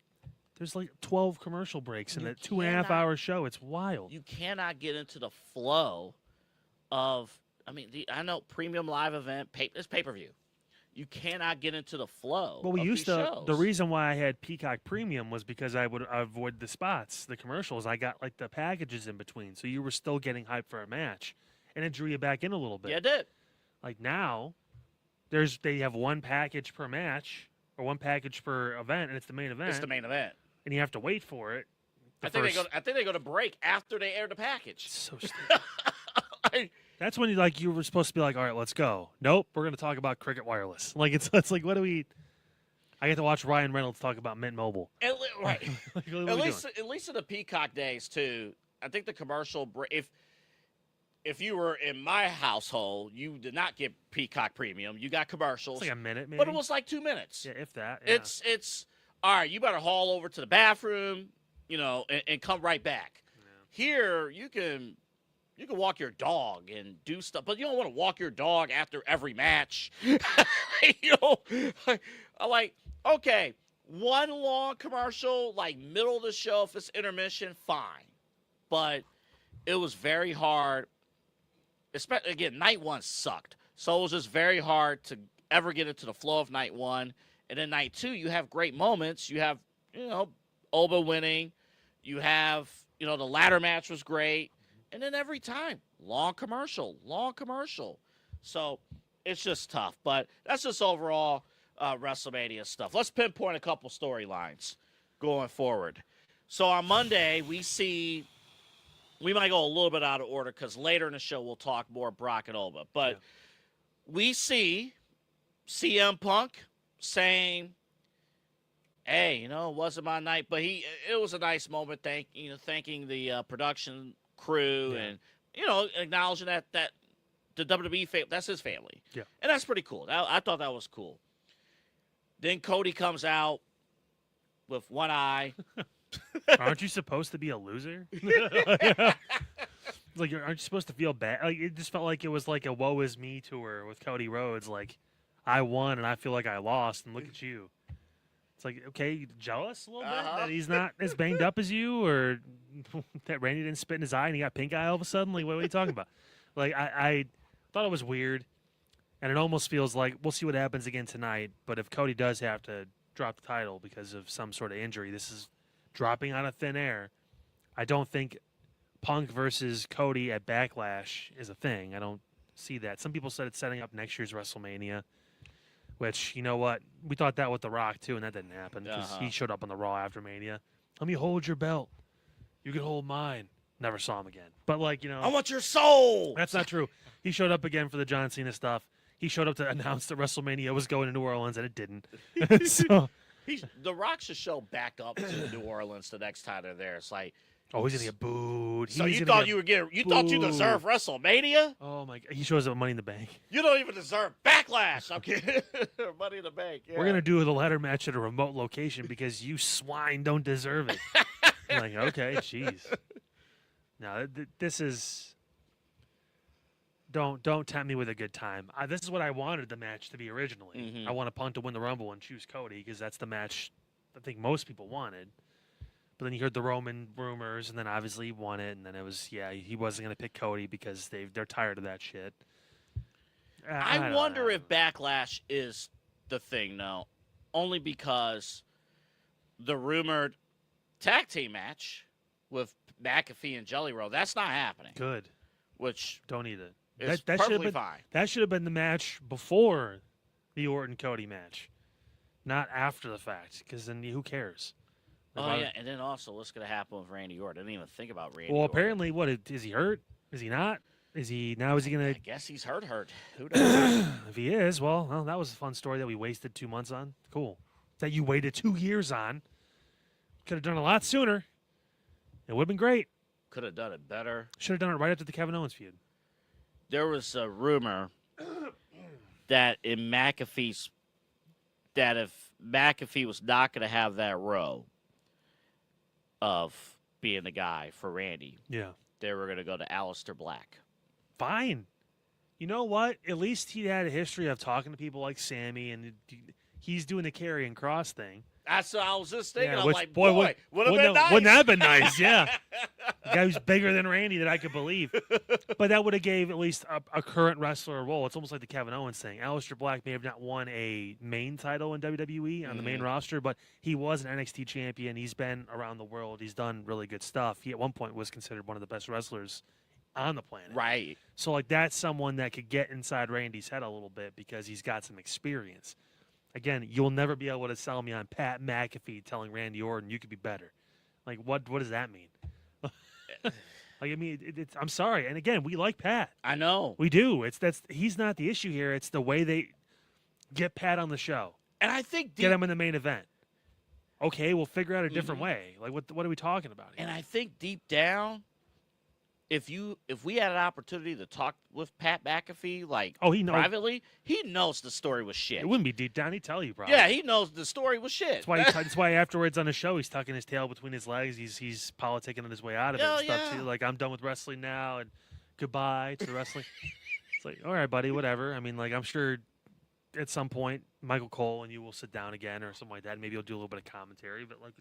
there's like 12 commercial breaks in a 2.5 hour show. It's wild. You cannot get into the flow of, I know premium live event, it's pay-per-view. You cannot get into the flow. Well, we used to. Shows. The reason why I had Peacock Premium was because I would avoid the spots, the commercials. I got like the packages in between, so you were still getting hyped for a match, and it drew you back in a little bit. Yeah, it did. Like now, they have one package per match or one package per event, and it's the main event. It's the main event, and you have to wait for it. I think they go to break after they air the package. It's so stupid. That's when you were supposed to be like, all right, let's go. Nope, we're going to talk about Cricket Wireless. Like it's like, what do we? I get to watch Ryan Reynolds talk about Mint Mobile. Right. At least in the Peacock days too. I think the commercial if you were in my household, you did not get Peacock Premium. You got commercials. It's like a minute, maybe. But it was like 2 minutes. Yeah, if that. Yeah. It's all right. You better haul over to the bathroom, and come right back. Yeah. Here you can walk your dog and do stuff, but you don't want to walk your dog after every match. I'm like, okay, one long commercial, like middle of the show, if it's intermission, fine. But it was very hard. Especially, again, night one sucked. So it was just very hard to ever get into the flow of night one. And then night two, you have great moments. You have, Oba winning. You have, the ladder match was great. And then every time, long commercial. So it's just tough. But that's just overall WrestleMania stuff. Let's pinpoint a couple storylines going forward. So on Monday, we might go a little bit out of order because later in the show we'll talk more Brock and Oba. But we see CM Punk saying, hey, it wasn't my night. But it was a nice moment thanking the production crew and, acknowledging that the WWE, that's his family. Yeah. And that's pretty cool. I thought that was cool. Then Cody comes out with one eye. Aren't you supposed to be a loser? Like, aren't you supposed to feel bad? Like, it just felt like it was like a woe is me tour with Cody Rhodes. Like, I won and I feel like I lost, and look at you. It's like, okay, you jealous a little bit that he's not as banged up as you, or that Randy didn't spit in his eye and he got pink eye all of a sudden? Like, what are you talking about? Like, I thought it was weird, and it almost feels like we'll see what happens again tonight. But if Cody does have to drop the title because of some sort of injury, this is dropping out of thin air. I don't think Punk versus Cody at Backlash is a thing. I don't see that. Some people said it's setting up next year's WrestleMania, which, you know what? We thought that with The Rock, too, and that didn't happen because he showed up on the Raw after Mania. Let me hold your belt. You can hold mine. Never saw him again. But, I want your soul. That's not true. He showed up again for the John Cena stuff. He showed up to announce that WrestleMania was going to New Orleans, and it didn't. So, The Rock should show back up to New Orleans the next time they're there. It's like, oh, he's gonna get booed. So you thought you thought you deserved WrestleMania? Oh my God! He shows up at Money in the Bank. You don't even deserve Backlash. I'm kidding. Money in the Bank. Yeah. We're gonna do the ladder match at a remote location because you swine don't deserve it. I'm like, okay, jeez. No, this is. Don't tempt me with a good time. This is what I wanted the match to be originally. Mm-hmm. I want Punk to win the Rumble and choose Cody because that's the match I think most people wanted. But then you heard the Roman rumors, and then obviously he won it, and then it was, he wasn't going to pick Cody because they're tired of that shit. I wonder if Backlash is the thing, though, only because the rumored tag team match with McAfee and Jelly Roll, that's not happening. Good. Which don't need it. That perfectly fine. That should have been the match before the Orton-Cody match, not after the fact, because then who cares? And then also, what's going to happen with Randy Orton? I didn't even think about Randy Well, Orton. apparently, is he hurt? Is he not? Is he going to... I guess he's hurt. Who knows? If he is, well, that was a fun story that we wasted 2 months on. Cool. That you waited 2 years on. Could have done a lot sooner. It would have been great. Could have done it better. Should have done it right after the Kevin Owens feud. There was a rumor that if McAfee was not going to have that row of being the guy for Randy, they were going to go to Aleister Black. Fine. You know what? At least he had a history of talking to people like Sammy, and he's doing the Karrion Kross thing. That's what I was just thinking. Yeah, I'm like, boy, would have been nice. Wouldn't that have been nice? Yeah. The guy who's bigger than Randy that I could believe. But that would have gave at least a current wrestler a role. It's almost like the Kevin Owens thing. Aleister Black may have not won a main title in WWE on the main roster, but he was an NXT champion. He's been around the world. He's done really good stuff. He at one point was considered one of the best wrestlers on the planet. Right. So that's someone that could get inside Randy's head a little bit because he's got some experience. Again, you'll never be able to sell me on Pat McAfee telling Randy Orton you could be better. Like, what does that mean? I'm sorry. And again, we like Pat. I know. We do. He's not the issue here. It's the way they get Pat on the show. And I think get him in the main event. Okay, we'll figure out a different way. Like, what are we talking about here? And I think deep down, if we had an opportunity to talk with Pat McAfee, privately, he knows the story was shit. It wouldn't be deep down. He'd tell you probably. Yeah, he knows the story was shit. That's why afterwards on the show, he's tucking his tail between his legs. He's politicking on his way out of it and stuff too. Like, I'm done with wrestling now, and goodbye to the wrestling. It's like, all right, buddy, whatever. I mean, like, I'm sure at some point Michael Cole and you will sit down again or something like that. Maybe you'll do a little bit of commentary, but like,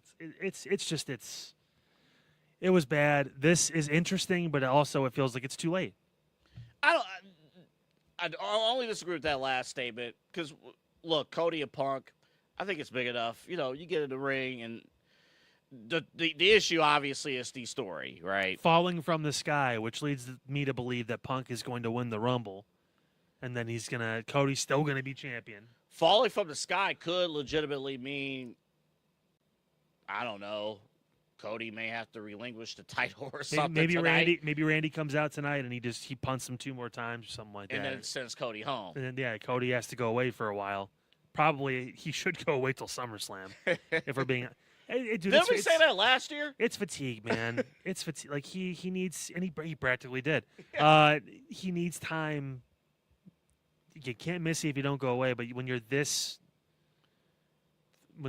it was bad. This is interesting, but also it feels like it's too late. I'll only disagree with that last statement because, look, Cody and Punk, I think it's big enough. You know, you get in the ring, and the issue obviously is the story, right? Falling from the sky, which leads me to believe that Punk is going to win the Rumble, and then Cody's still gonna be champion. Falling from the sky could legitimately mean, I don't know, Cody may have to relinquish the title or something. Maybe Randy comes out tonight and he punts him 2 more times or something like that. And then sends Cody home. And then Cody has to go away for a while. Probably he should go away till SummerSlam. If we're being dude, didn't we say that last year? It's fatigue, man. It's fatigue. Like he needs, and he practically did. He needs time. You can't miss it if you don't go away. But when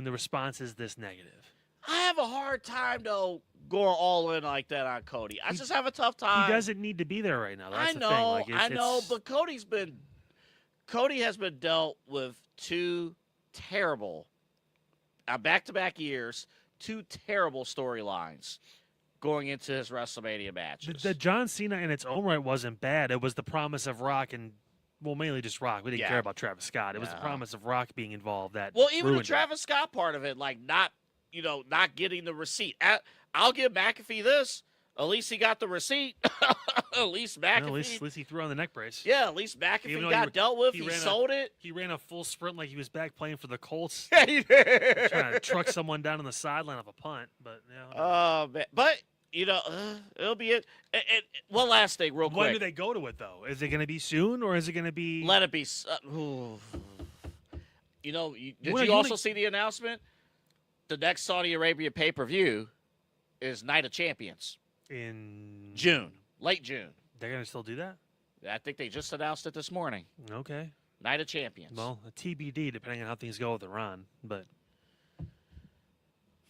the response is this negative. I have a hard time, though, going all in like that on Cody. I just have a tough time. He doesn't need to be there right now. That's I know, I know, but Cody has been dealt with 2 terrible, back-to-back years, 2 terrible storylines going into his WrestleMania matches. The John Cena in its own right wasn't bad. It was the promise of Rock and, well, mainly just Rock. We didn't care about Travis Scott. It was the promise of Rock being involved that. Well, even the Travis Scott part of it, like not getting the receipt. I'll give McAfee this. At least he got the receipt. At least McAfee. At least he threw on the neck brace. Yeah, at least McAfee got dealt with. He sold it. He ran a full sprint like he was back playing for the Colts. Yeah, he did. Trying to truck someone down on the sideline of a punt. But, but it'll be it. And one last thing, real quick. When do they go to it, though? Is it going to be soon, or is it going to be? Let it be. Did you also see the announcement? The next Saudi Arabia pay-per-view is Night of Champions. In June. Late June. They're going to still do that? I think they just announced it this morning. Okay. Night of Champions. Well, a TBD, depending on how things go with Iran. But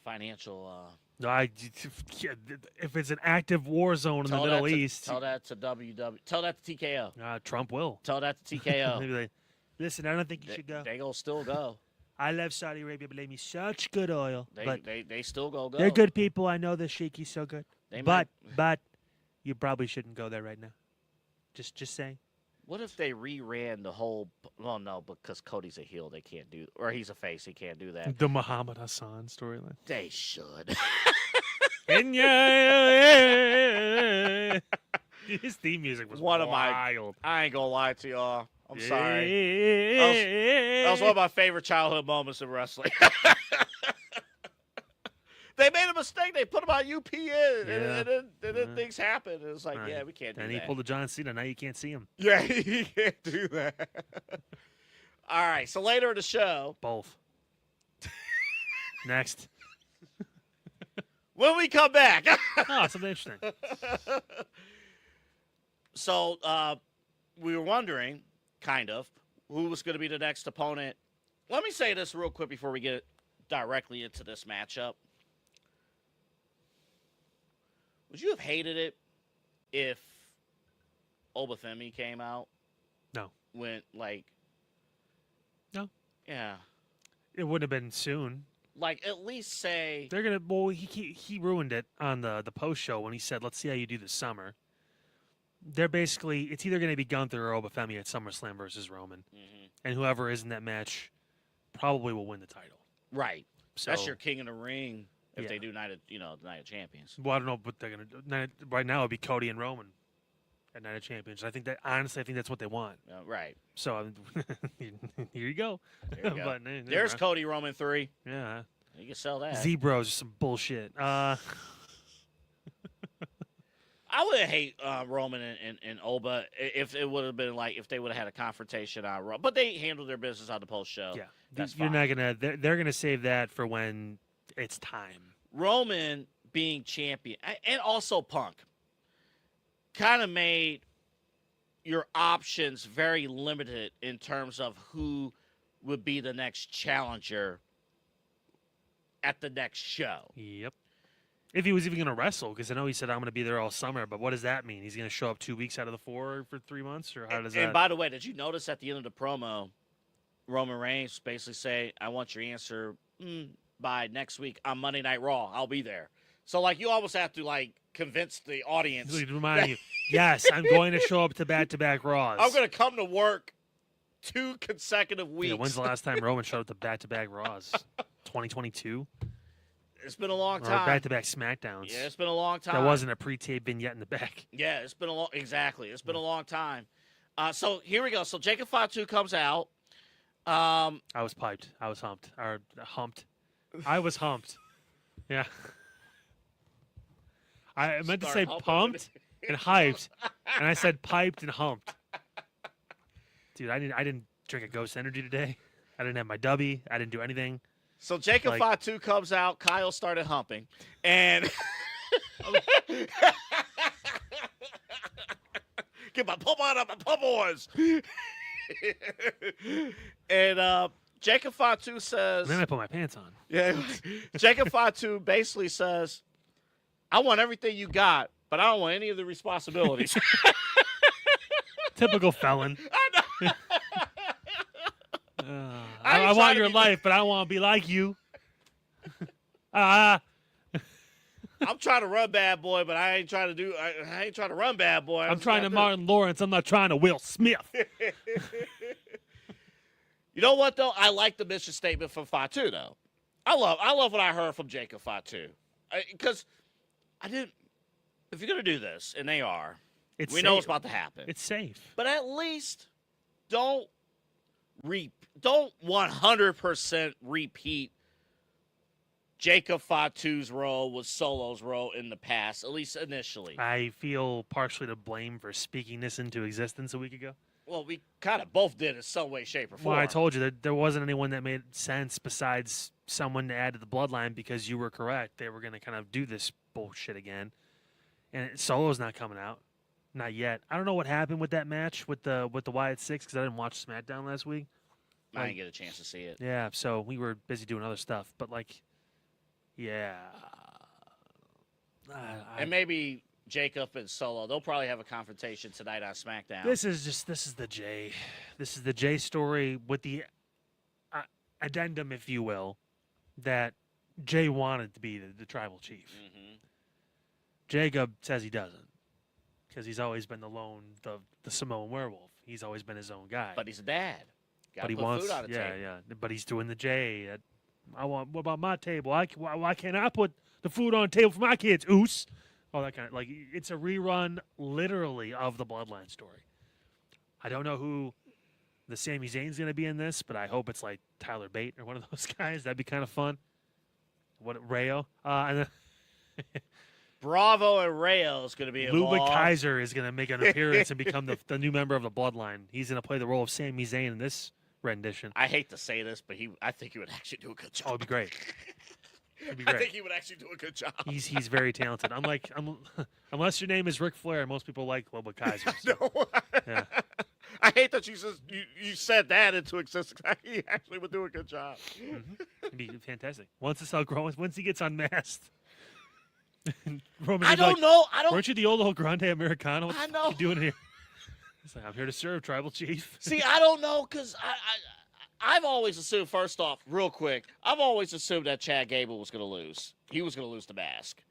financial. If it's an active war zone in the Middle East. Tell that to WW. Tell that to TKO. Trump will. Tell that to TKO. Maybe listen, I don't think you should go. They gonna still go. I love Saudi Arabia, but they make such good oil. They still go. They're good people. I know the sheik, he's so good. But you probably shouldn't go there right now. Just saying. What if they reran the whole? Well, no, because Cody's a heel, they can't do, or he's a face, he can't do that. The Muhammad Hassan storyline. They should. His theme music was one wild. Of my. I ain't gonna lie to y'all. I'm sorry. That was one of my favorite childhood moments in wrestling. They made a mistake. They put him on UPN, and then things happened. It was like, we can't do that. And he pulled the John Cena. Now you can't see him. Yeah, he can't do that. All right, so later in the show. Both. Next. When we come back. Something interesting. So we were wondering, kind of, who was going to be the next opponent. Let me say this real quick before we get directly into this matchup. Would you have hated it if Oba Femi came out? No. No. Yeah. It wouldn't have been soon. Like, at least say they're gonna. Well, he ruined it on the post show when he said, "Let's see how you do this summer." They're basically, it's either going to be Gunther or Oba Femi at SummerSlam versus Roman, and whoever is in that match probably will win the title. Right. So that's your King of the Ring. If they do Night of Champions. Well, I don't know what they're gonna do. Right now, it'd be Cody and Roman at Night of Champions. I think that's what they want. Right. So here you go. There you go. But, there's Cody Roman 3. Yeah. You can sell that. Z-Bros is some bullshit. I would hate Roman and Oba if it would have been like if they would have had a confrontation on Raw. But they handled their business on the post show. Yeah. That's You're fine. not gonna. They're gonna save that for when it's time. Roman being champion and also Punk kind of made your options very limited in terms of who would be the next challenger at the next show. Yep. If he was even going to wrestle, because I know he said, I'm going to be there all summer, but what does that mean? He's going to show up 2 weeks out of the 4 for 3 months? Or how does that... And by the way, did you notice at the end of the promo, Roman Reigns basically say, I want your answer by next week on Monday Night Raw. I'll be there. So, like, you almost have to, like, convince the audience. Remind you, yes, I'm going to show up to back-to-back Raws. I'm going to come to work 2 consecutive weeks. Yeah, when's the last time Roman showed up to back-to-back Raws? 2022? It's been a long Or time. back-to-back SmackDowns. Yeah, it's been a long time. That wasn't a pre-tape vignette in the back. Yeah, it's been a long. Exactly, it's been a long time. So here we go. So Jacob Fatu comes out. I was piped. I was humped. Or humped. I was humped. Yeah. I meant to say pumped and hyped, and I said piped and humped. Dude, I didn't drink a Ghost Energy today. I didn't have my dubby. I didn't do anything. So Jacob Fatu comes out. Kyle started humping, and get my pump on up, my pump boys. And Jacob Fatu says, And then I put my pants on. Yeah, Jacob Fatu basically says, "I want everything you got, but I don't want any of the responsibilities." Typical felon. I know. I ain't I trying want to your be- life, but I want to be like you. I'm trying to run bad boy, but I ain't trying to do. I ain't trying to run bad boy. I'm just trying to gotta do it. Martin Lawrence. I'm not trying to Will Smith. You know what though? I like the mission statement from Fatu though. I love what I heard from Jacob Fatu, because I didn't. If you're gonna do this, and they are, It's we know safe. it's about to happen. It's safe. But at least don't 100% repeat Jacob Fatu's role with Solo's role in the past, at least initially. I feel partially to blame for speaking this into existence a week ago. Well, we kind of both did in some way, shape, or form. Well, I told you that there wasn't anyone that made sense besides someone to add to the bloodline because you were correct. They were going to kind of do this bullshit again. And Solo's not coming out. Not yet. I don't know what happened with that match with the Wyatt Six because I didn't watch SmackDown last week. I didn't get a chance to see it. Yeah, so we were busy doing other stuff. But, like, yeah. And maybe Jacob and Solo, they'll probably have a confrontation tonight on SmackDown. This is the Jay. This is the Jay story with the addendum, if you will, that Jay wanted to be the tribal chief. Mm-hmm. Jacob says he doesn't because he's always been the Samoan werewolf. He's always been his own guy. But he's a dad. Got But to he put wants, food on the table. yeah. But he's doing the Jay. I want. What about my table? Why can't I put the food on the table for my kids? Oos. All that kind of it's a rerun, literally, of the Bloodline story. I don't know who the Sami Zayn's going to be in this, but I hope it's like Tyler Bate or one of those guys. That'd be kind of fun. Rayo, and then Bravo and Rayo is going to be Luba involved. Kaiser is going to make an appearance and become the new member of the Bloodline. He's going to play the role of Sami Zayn in this rendition. I hate to say this, but I think he would actually do a good job. Oh, it'd be great. It'd be I great. think he would actually do a good job. He's very talented. Unless your name is Ric Flair, most people like Luba Kaiser. So, No. yeah. I hate that you said that into existence. He actually would do a good job. It'd be fantastic. Once he gets unmasked. Roman, I he'd be don't like, know. Weren't you the old Grande Americano? What I the fuck know. you doing here? He's like, I'm here to serve, tribal chief. See, I don't know because I've always assumed, first off, real quick, I've always assumed that Chad Gable was going to lose. He was going to lose the mask.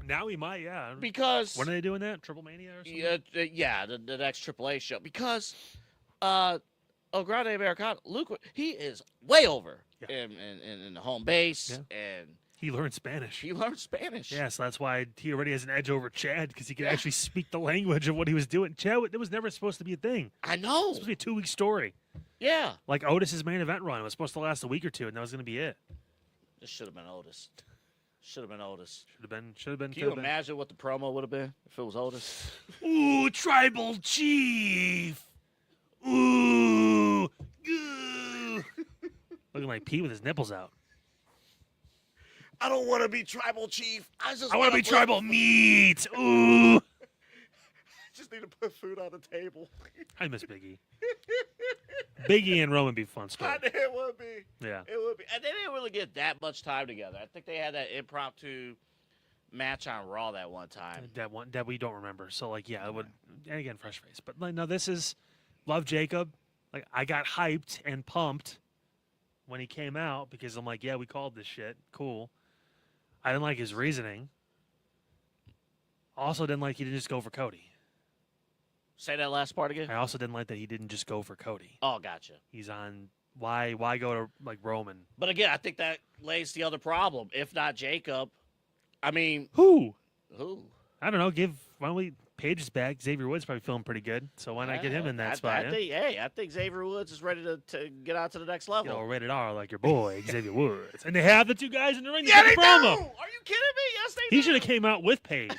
Now he might, yeah. Because When are they doing that? Triple Mania or something? yeah, the next AAA show. Because Grande Americano, Luke, he is way over in the home base, and He learned Spanish. he learned Spanish. Yeah, so that's why he already has an edge over Chad because he could actually speak the language of what he was doing. Chad, it was never supposed to be a thing. I It know. was supposed to be a 2-week story. Yeah. Like Otis's main event run. It was supposed to last a week or two, and that was going to be it. This should have been Otis. Should have been Otis. Should have been. Can you imagine what the promo would have been if it was Otis? Ooh, tribal chief. Ooh. Goo. Looking like Pete with his nipples out. I don't want to be tribal chief. I I want to be tribal meat. Ooh. Just need to put food on the table. I miss Biggie. Biggie and Roman would be a fun story. It would be. Yeah. It would be. And they didn't really get that much time together. I think they had that impromptu match on Raw that one time. That we don't remember. So like, yeah, it would. And again, fresh face. But like, no, this is love Jacob. Like, I got hyped and pumped when he came out because I'm like, yeah, we called this shit. Cool. I didn't like his reasoning. Also didn't like he didn't just go for Cody. Say that last part again. I also didn't like that he didn't just go for Cody. Oh, gotcha. He's on why go to like Roman? But again, I think that lays the other problem. If not Jacob, I mean, Who? I don't know. Why don't we Paige is back. Xavier Woods probably feeling pretty good. So why not get him in that spot? I think Xavier Woods is ready to get out to the next level. You know, rated R like your boy Xavier Woods, and they have the two guys in the ring. Yeah, they promo. do. Are you kidding me? Yes, they do. He should have came out with Paige.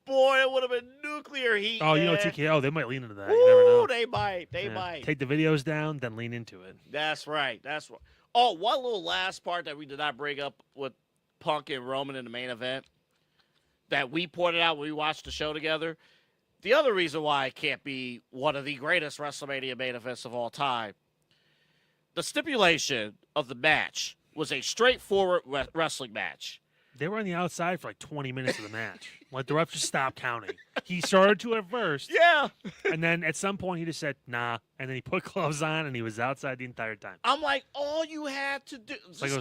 Boy, it would have been nuclear heat. Oh, man. you know TKO. They might lean into that. You never know. They might. They might. Take the videos down, then lean into it. That's right. Oh, one little last part that we did not bring up with Punk and Roman in the main event that we pointed out when we watched the show together. The other reason why it can't be one of the greatest WrestleMania main events of all time, the stipulation of the match was a straightforward wrestling match. They were on the outside for like 20 minutes of the match. Like the ref just stopped counting. He started to at first. Yeah. And then at some point he just said, nah. And then he put gloves on and he was outside the entire time. I'm like, all you had to do. It's like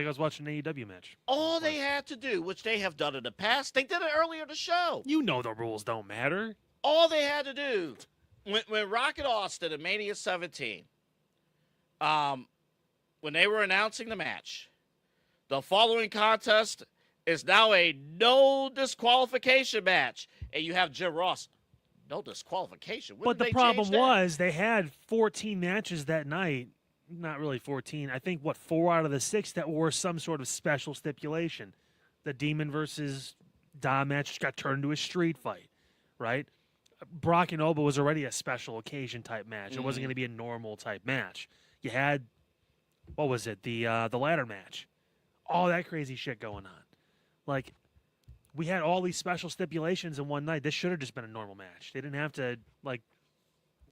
I was watching an AEW match. All they had to do, which they have done in the past, they did it earlier in the show. You know the rules don't matter. All they had to do, when Rocket Austin at Mania 17, when they were announcing the match, the following contest is now a no disqualification match. And you have Jim Ross. No disqualification. When but did the they problem change that? was they had 14 matches that night. Not really 14. I think, 4 out of the 6 that were some sort of special stipulation. The Demon versus Dom match got turned into a street fight, right? Brock and Oba was already a special occasion type match. It wasn't going to be a normal type match. You had, what was it? The ladder match. All that crazy shit going on. Like, we had all these special stipulations in one night. This should have just been a normal match. They didn't have to, like,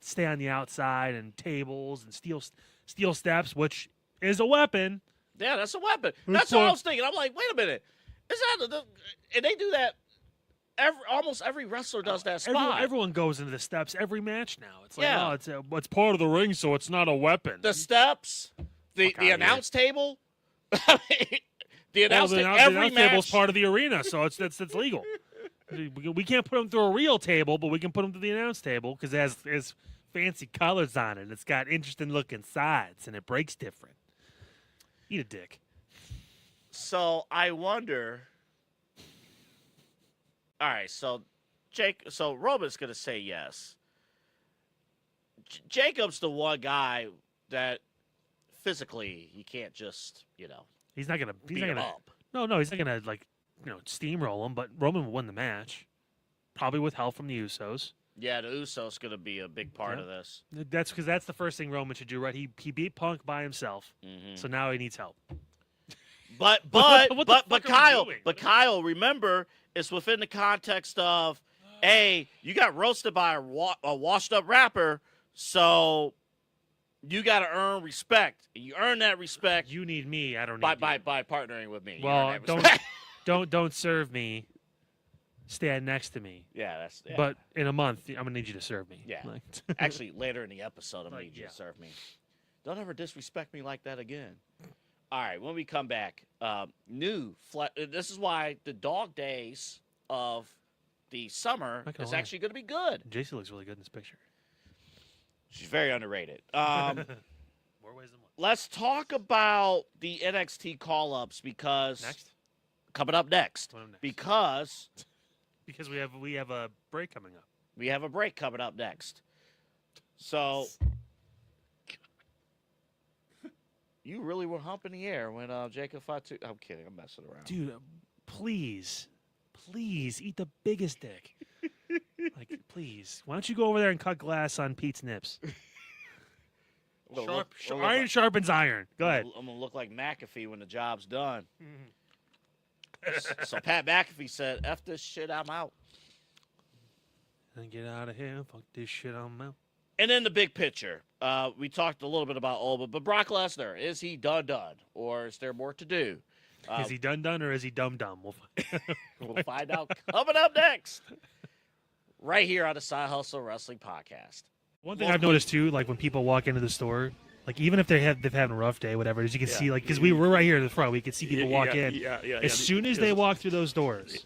stay on the outside and tables and steel steps, which is a weapon. Yeah, that's a weapon. That's what I was thinking. I'm like, wait a minute. Is that and they do that. Almost every wrestler does that spot. Everyone goes into the steps every match now. It's like, Yeah. it's part of the ring, so it's not a weapon. The steps, the announce table. The announce table. The Every announce match. table's part of the arena, so it's legal. We can't put them through a real table, but we can put them through the announce table because it has fancy colors on it. It's got interesting looking sides, and it breaks different. Eat a dick. So I wonder. All right, so Roman's gonna say yes. Jacob's the one guy that physically he can't just He's not gonna beat him up. No, he's not gonna steamroll him. But Roman will win the match, probably with help from the Usos. Yeah, the Usos gonna be a big part of this. That's because that's the first thing Roman should do, right? He beat Punk by himself, so now he needs help. But Kyle, remember, it's within the context of, hey, you got roasted by a washed-up rapper, so you got to earn respect. And you earn that respect. You need me. I don't need by partnering with me. Well, don't serve me. Stand next to me. Yeah, But in a month, I'm gonna need you to serve me. Yeah. Actually, later in the episode, I'm gonna need you to serve me. Don't ever disrespect me like that again. All right, when we come back, this is why the dog days of the summer is actually going to be good. JC looks really good in this picture. She's very underrated. More ways than one. Let's talk about the NXT call-ups because coming up next. Because we have a break coming up. We have a break coming up next. So you really were humping the air when Jacob Fatu. I'm kidding. I'm messing around. Dude, please eat the biggest dick. Please. Why don't you go over there and cut glass on Pete's nips? Iron sharpens iron. Go ahead. I'm going to look like McAfee when the job's done. So Pat McAfee said, F this shit, I'm out. Then get out of here. Fuck this shit, I'm out. And then the big picture. We talked a little bit about Oba, but Brock Lesnar, is he done? Or is there more to do? Is he done or is he dumb? We'll find out coming up next. Right here on the Side Hustle Wrestling Podcast. One thing I've noticed too, like when people walk into the store, Like even if they've had a rough day, whatever, as you can see, like because we're right here in the front, we can see people walk in. As soon as they walk through those doors,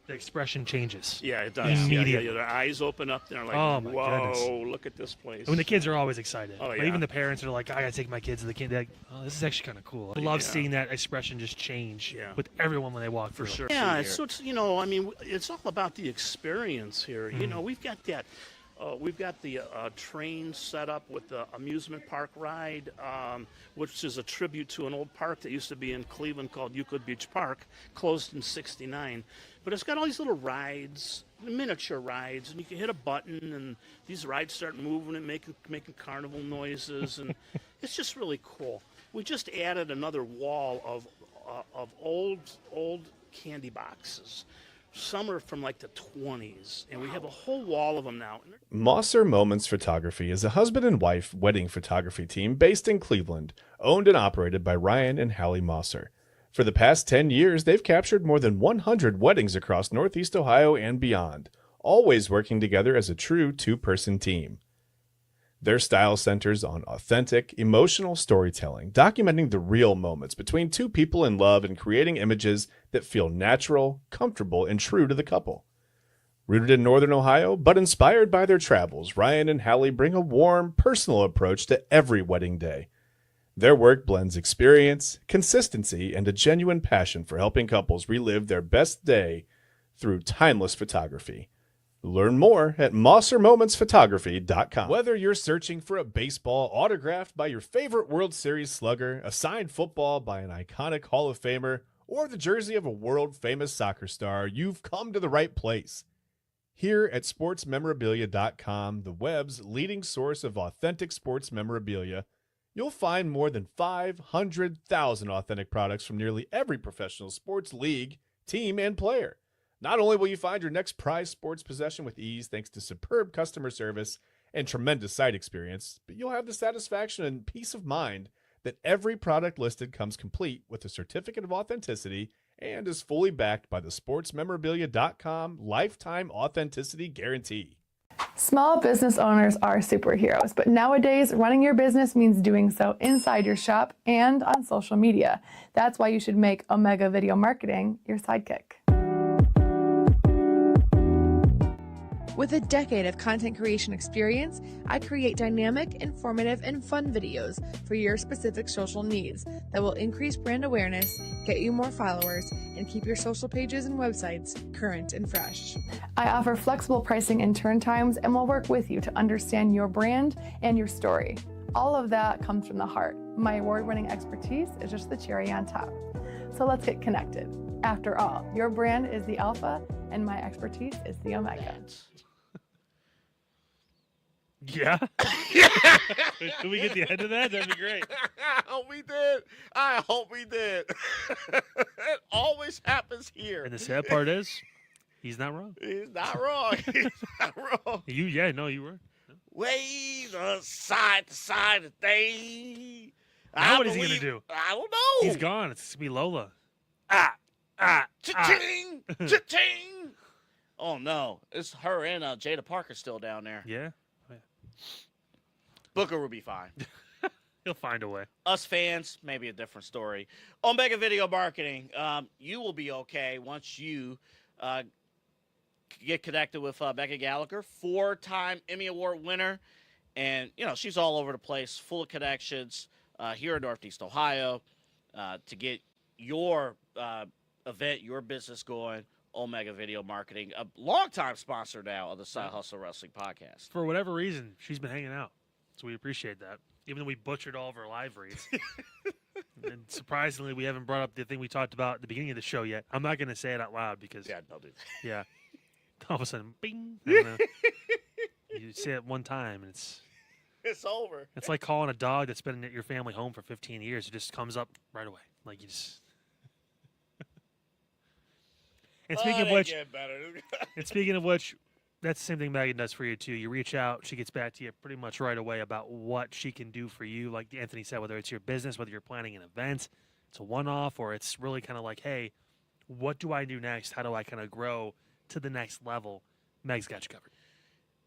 the expression changes. Yeah, it does. Immediately. Their eyes open up. They're like, Oh, my whoa, goodness. look at this place. I mean, the kids are always excited. Oh, But yeah. even the parents are like, I got to take my kids to the kid. They're like, oh, this is actually kind of cool. I love seeing that expression just change with everyone when they walk through. For sure. it. Yeah, it's I mean, it's all about the experience here. You know, we've got that. We've got the train set up with the amusement park ride, which is a tribute to an old park that used to be in Cleveland called Euclid Beach Park, closed in '69. But it's got all these little rides, miniature rides, and you can hit a button, and these rides start moving and making carnival noises, and it's just really cool. We just added another wall of old candy boxes. Some are from like the 20s, and we have a whole wall of them now. Mosser Moments Photography is a husband and wife wedding photography team based in Cleveland, owned and operated by Ryan and Hallie Mosser. For the past 10 years, they've captured more than 100 weddings across Northeast Ohio and beyond, always working together as a true two-person team. Their style centers on authentic, emotional storytelling, documenting the real moments between two people in love and creating images that feel natural, comfortable, and true to the couple. Rooted in Northern Ohio, but inspired by their travels, Ryan and Hallie bring a warm, personal approach to every wedding day. Their work blends experience, consistency, and a genuine passion for helping couples relive their best day through timeless photography. Learn more at MosserMomentsPhotography.com. Whether you're searching for a baseball autographed by your favorite World Series slugger, a signed football by an iconic Hall of Famer, or the jersey of a world-famous soccer star, you've come to the right place. Here at SportsMemorabilia.com, the web's leading source of authentic sports memorabilia, you'll find more than 500,000 authentic products from nearly every professional sports league, team, and player. Not only will you find your next prized sports possession with ease thanks to superb customer service and tremendous site experience, but you'll have the satisfaction and peace of mind that every product listed comes complete with a certificate of authenticity and is fully backed by the SportsMemorabilia.com Lifetime Authenticity Guarantee. Small business owners are superheroes, but nowadays running your business means doing so inside your shop and on social media. That's why you should make Omega Video Marketing your sidekick. With a decade of content creation experience, I create dynamic, informative, and fun videos for your specific social needs that will increase brand awareness, get you more followers, and keep your social pages and websites current and fresh. I offer flexible pricing and turn times and will work with you to understand your brand and your story. All of that comes from the heart. My award-winning expertise is just the cherry on top. So let's get connected. After all, your brand is the alpha and my expertise is the omega. Yeah. Can we get the end of that? That'd be great. I hope we did. I hope we did. It always happens here. And the sad part is, he's not wrong. He's not wrong. He's not wrong. You were. Wave side to side thing. Now what is he gonna do? I don't know. He's gone. It's gonna be Lola. Cha-ching, cha-ching. Oh no, it's her and Jada Parker still down there. Yeah. Booker will be fine. He'll find a way. Us fans, maybe a different story. Omega Video Marketing, you will be okay once you get connected with Becca Gallagher, 4-time Emmy Award winner. And, she's all over the place, full of connections here in Northeast Ohio to get your event, your business going. Omega Video Marketing, a longtime sponsor now of the Side Hustle Wrestling Podcast. For whatever reason, she's been hanging out. So we appreciate that. Even though we butchered all of her live reads. And surprisingly, we haven't brought up the thing we talked about at the beginning of the show yet. I'm not going to say it out loud because... Yeah, don't do that. Yeah. All of a sudden, bing. You say it one time, and it's over. It's like calling a dog that's been at your family home for 15 years. It just comes up right away. Like you just... And speaking of which, that's the same thing Megan does for you too. You reach out, she gets back to you pretty much right away about what she can do for you. Like Anthony said, whether it's your business, whether you're planning an event, it's a one-off, or it's really kind of like, hey, what do I do next? How do I kind of grow to the next level? Meg's got you covered.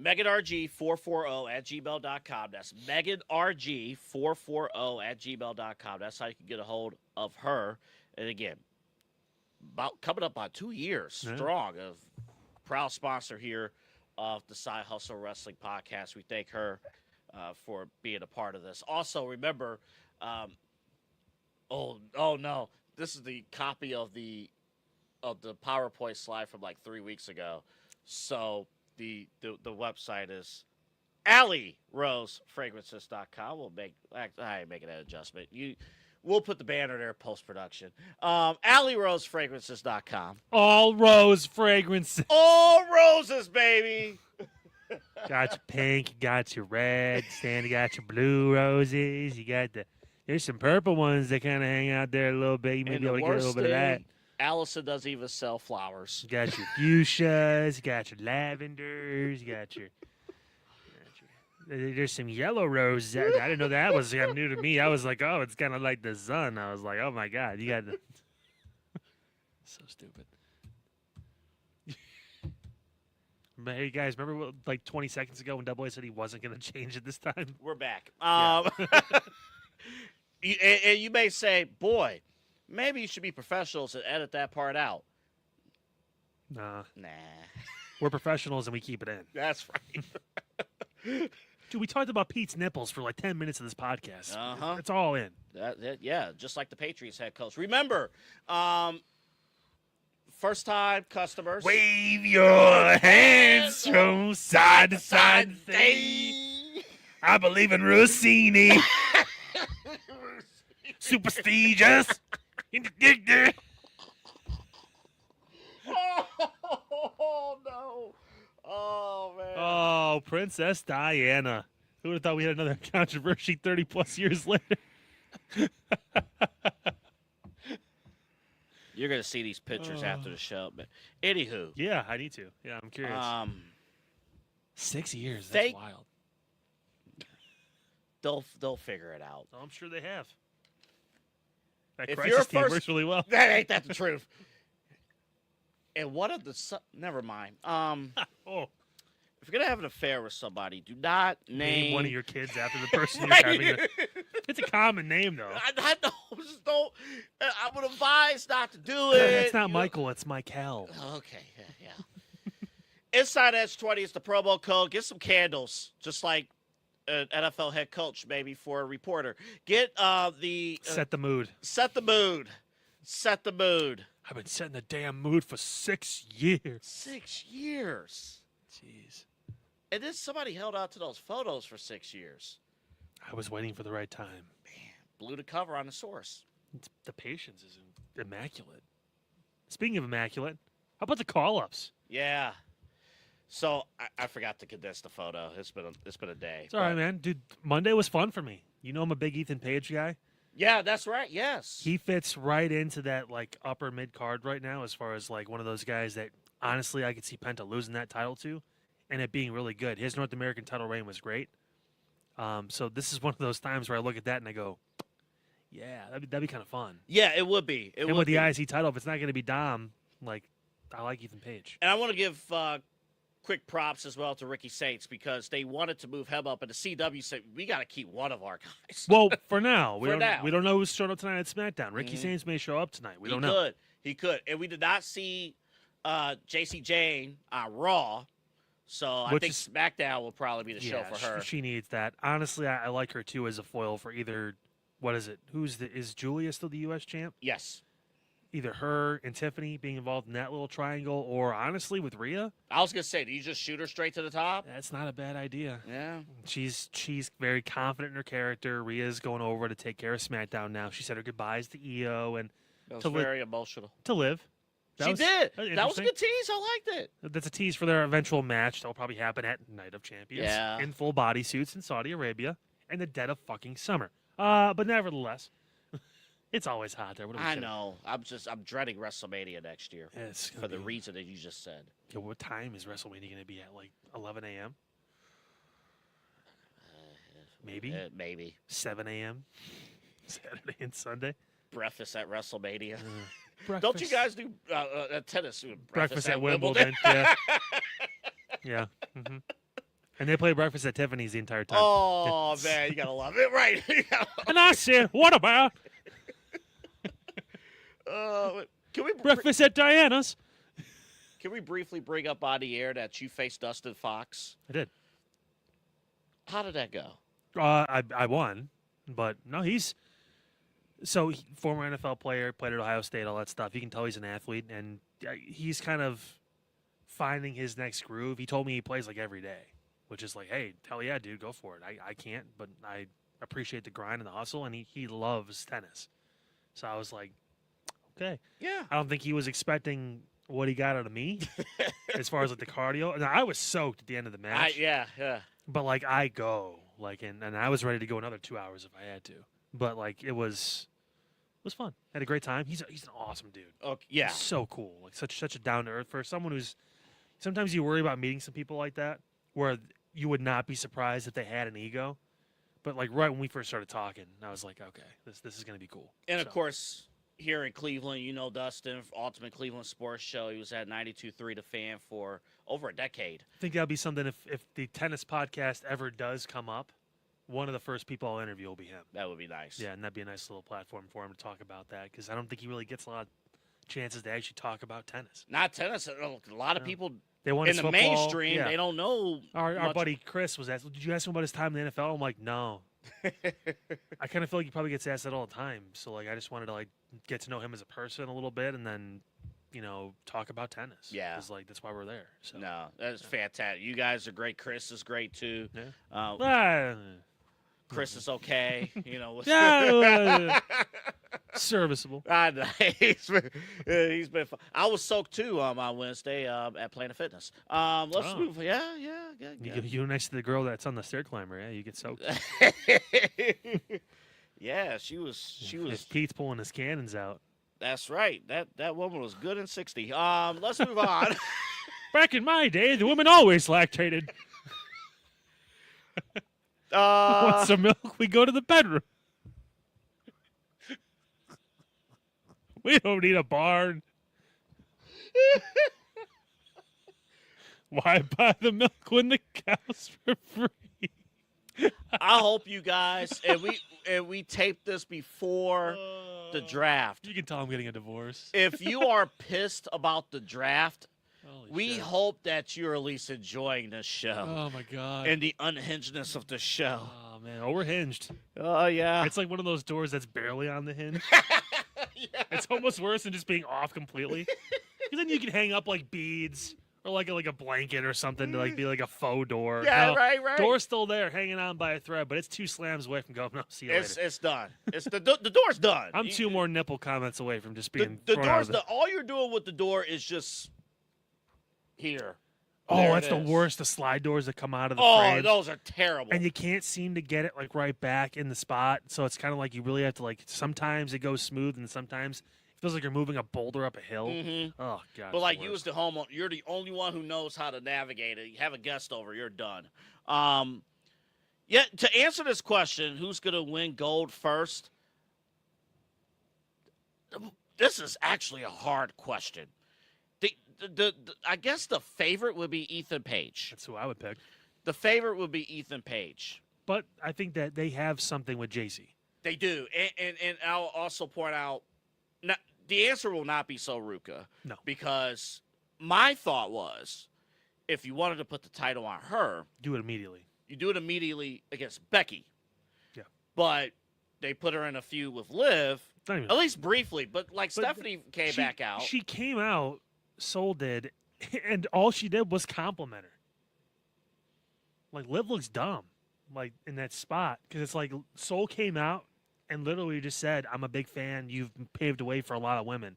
MeganRG440@gmail.com. That's MeganRG440@gmail.com. That's how you can get a hold of her. And again, coming up on 2 years strong of proud sponsor here of the Side Hustle Wrestling Podcast. We thank her for being a part of this. Also, remember, oh no, this is the copy of the PowerPoint slide from like 3 weeks ago. So the website is AlleyRoseFragrances.com. I ain't making that adjustment. We'll put the banner there post-production. AlleyRoseFragrances.com. All rose fragrances. All roses, baby. Got your pink, you got your red, you got your blue roses. You got there's some purple ones that kind of hang out there a little bit. You may be able to get a little bit of that. Allison doesn't even sell flowers. You got your fuchsias, you got your lavenders, you got your there's some yellow roses. I didn't know that was new to me. I was like, oh, it's kind of like the sun. I was like, oh my God, you got the so stupid. But hey guys, remember what, like 20 seconds ago when Double A said he wasn't going to change it this time? We're back. Yeah. And you may say, boy, maybe you should be professionals and edit that part out. Nah. Nah. We're professionals and we keep it in. That's right. Dude, we talked about Pete's nipples for like 10 minutes of this podcast. Uh-huh. It's all in. Yeah, just like the Patriots head coach. Remember, first-time customers. Wave your hands from side to side and say, I believe in Rossini. Superstitious. Oh, no. Oh, man. Oh, Princess Diana. Who would have thought we had another controversy 30-plus years later? You're going to see these pictures after the show. But anywho. Yeah, I need to. Yeah, I'm curious. 6 years. That's wild. They'll figure it out. Oh, I'm sure they have. That If crisis you're team first- works really well. That ain't the truth. And one of the never mind. Oh, If you're gonna have an affair with somebody, do not name one of your kids after the person you're Right. having. It's a common name, though. I know. Just don't. I would advise not to do it. It's not you know? Michael. It's Michael. Okay. Yeah. Inside Edge 20 is the promo code. Get some candles, just like an NFL head coach, maybe for a reporter. Get the Set the mood. set the mood. Set the mood. I've been setting the damn mood for 6 years. 6 years. Jeez. And then somebody held out to those photos for 6 years. I was waiting for the right time. Blew the cover on the source. The patience is immaculate. Speaking of immaculate, how about the call-ups? Yeah. So I forgot to condense the photo. It's been a day. It's all right, man. Dude, Monday was fun for me. You know I'm a big Ethan Page guy. Yeah, that's right. Yes. He fits right into that like upper mid card right now as far as like one of those guys that honestly I could see Penta losing that title to and it being really good. His North American title reign was great. So this is one of those times where I look at that and I go, yeah, that'd be kind of fun. Yeah, it would be. It and would with the be. IC title, if it's not going to be Dom, like I like Ethan Page. And I want to give quick props as well to Ricky Saints because they wanted to move him up, and the CW said we got to keep one of our guys. Well, for now, we For don't now. we don't know who's showing up tonight at SmackDown. Ricky Saints may show up tonight. We don't know. He could, and we did not see JC Jane on Raw, so I think SmackDown will probably be the show for her. She needs that. Honestly, I like her too as a foil for either. What is it? Is Julia still the U.S. champ? Yes. Either her and Tiffany being involved in that little triangle, or honestly with Rhea. I was gonna say, do you just shoot her straight to the top? That's not a bad idea. Yeah. She's very confident in her character. Rhea's going over to take care of SmackDown now. She said her goodbyes to EO and That was very emotional. to Liv. She did. That was a good tease. I liked it. That's a tease for their eventual match that will probably happen at Night of Champions. Yeah. In full bodysuits in Saudi Arabia in the dead of fucking summer. But nevertheless, it's always hot there. What are we I kidding? know. I'm dreading WrestleMania next year It's for the reason that you just said. Yeah, what time is WrestleMania going to be at? Like 11 a.m.? Maybe? Maybe. 7 a.m. Saturday and Sunday? Breakfast at WrestleMania. Breakfast. Don't you guys do tennis? Breakfast at Wimbledon. Yeah. Yeah. Mm-hmm. And they play Breakfast at Tiffany's the entire time. Oh, man, you got to love it. Right. And I said, what about Can we Breakfast at Diana's? Can we briefly bring up on the air that you faced Dustin Fox? I did. How did that go? I won, but no, former NFL player, played at Ohio State, all that stuff. You can tell he's an athlete, and he's kind of finding his next groove. He told me he plays like every day, which is like, hey, hell yeah, dude, go for it. I can't, but I appreciate the grind and the hustle, and he loves tennis. So I was like, okay. Yeah. I don't think he was expecting what he got out of me as far as like the cardio. Now, I was soaked at the end of the match. Yeah. But like I go and I was ready to go another 2 hours if I had to. But like it was fun. Had a great time. He's an awesome dude. Okay. Yeah. He's so cool. Like such a down to earth for someone who's. Sometimes you worry about meeting some people like that where you would not be surprised if they had an ego. But like right when we first started talking, I was like, okay, this is gonna be cool. And of course, here in Cleveland, you know Dustin, Ultimate Cleveland Sports Show. He was at 92.3 The Fan for over a decade. I think that'll be something if the tennis podcast ever does come up, one of the first people I'll interview will be him. That would be nice. Yeah, and that'd be a nice little platform for him to talk about that because I don't think he really gets a lot of chances to actually talk about tennis. Not tennis. A lot of people they want in the football. mainstream, Yeah. they don't know. Our buddy Chris was asked, did you ask him about his time in the NFL? I'm like, no. I kind of feel like he probably gets asked that all the time. So like I just wanted to like get to know him as a person a little bit and then, talk about tennis. Yeah. Because like that's why we're there. So No, that's fantastic. You guys are great. Chris is great too. Yeah. Chris is okay. Serviceable. I know. He's been fun. I was soaked too on Wednesday at Planet Fitness. Let's move. Yeah. You next to the girl that's on the stair climber. Yeah, you get soaked. Yeah, she was. If Pete's pulling his cannons out. That's right. That woman was good in 60. Let's move on. Back in my day, the women always lactated. Want some milk? We go to the bedroom. We don't need a barn. Why buy the milk when the cow's for free? I hope you guys and we taped this before the draft. You can tell I'm getting a divorce. If you are pissed about the draft, Holy we shit. hope that you're at least enjoying this show Oh my god. and the unhingedness of the show. Oh man, oh, we're hinged. Oh yeah. It's like one of those doors that's barely on the hinge. It's almost worse than just being off completely. Because then you can hang up like beads or like a blanket or something to like be like a faux door. Yeah, No, right. Door's still there, hanging on by a thread, but it's 2 slams away from going. No, see you later. It's done. It's the door's done. I'm 2 more nipple comments away from just being the thrown out door's of done. All you're doing with the door is just here. Oh, There that's it the is. worst. The slide doors that come out of the Oh, frames. those are terrible. And you can't seem to get it like right back in the spot. So it's kind of like you really have to like. Sometimes it goes smooth, and sometimes it feels like you're moving a boulder up a hill. Mm-hmm. Oh god. But it's like the you worst. as the homeowner, you're the only one who knows how to navigate it. You have a guest over, you're done. Yeah. To answer this question, who's gonna win gold first? This is actually a hard question. I guess the favorite would be Ethan Page. That's who I would pick. The favorite would be Ethan Page. But I think that they have something with JC. They do, and I'll also point out, the answer will not be so Ruca. No. Because my thought was, if you wanted to put the title on her, Do it immediately. you do it immediately against Becky. Yeah. But they put her in a feud with Liv, It's not even- at least briefly. But like But Stephanie came back out. She came out, Soul did, and all she did was compliment her. Like Liv looks dumb, like in that spot, because it's like Soul came out and literally just said, "I'm a big fan. You've paved the way for a lot of women."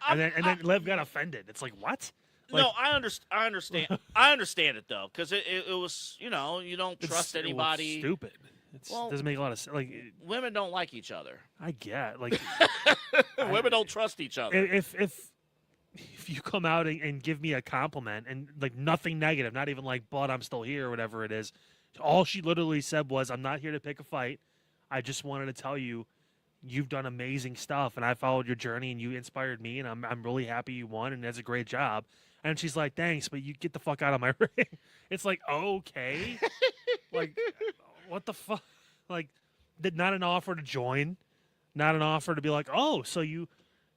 And then Liv got offended. It's like, what? Like, No, I understand. I understand it though, because it was, you don't trust it's anybody. stupid. It Well- doesn't make a lot of sense. Like, Women don't like each other. I get like Women don't trust each other. if you come out and give me a compliment and like nothing negative, not even like, but I'm still here or whatever it is. All she literally said was, "I'm not here to pick a fight. I just wanted to tell you, you've done amazing stuff, and I followed your journey, and you inspired me, and I'm really happy you won, and that's a great job." And she's like, thanks, but you get the fuck out of my ring. It's like, okay. Like, what the fuck? Like, not an offer to join, not an offer to be like, oh, so you,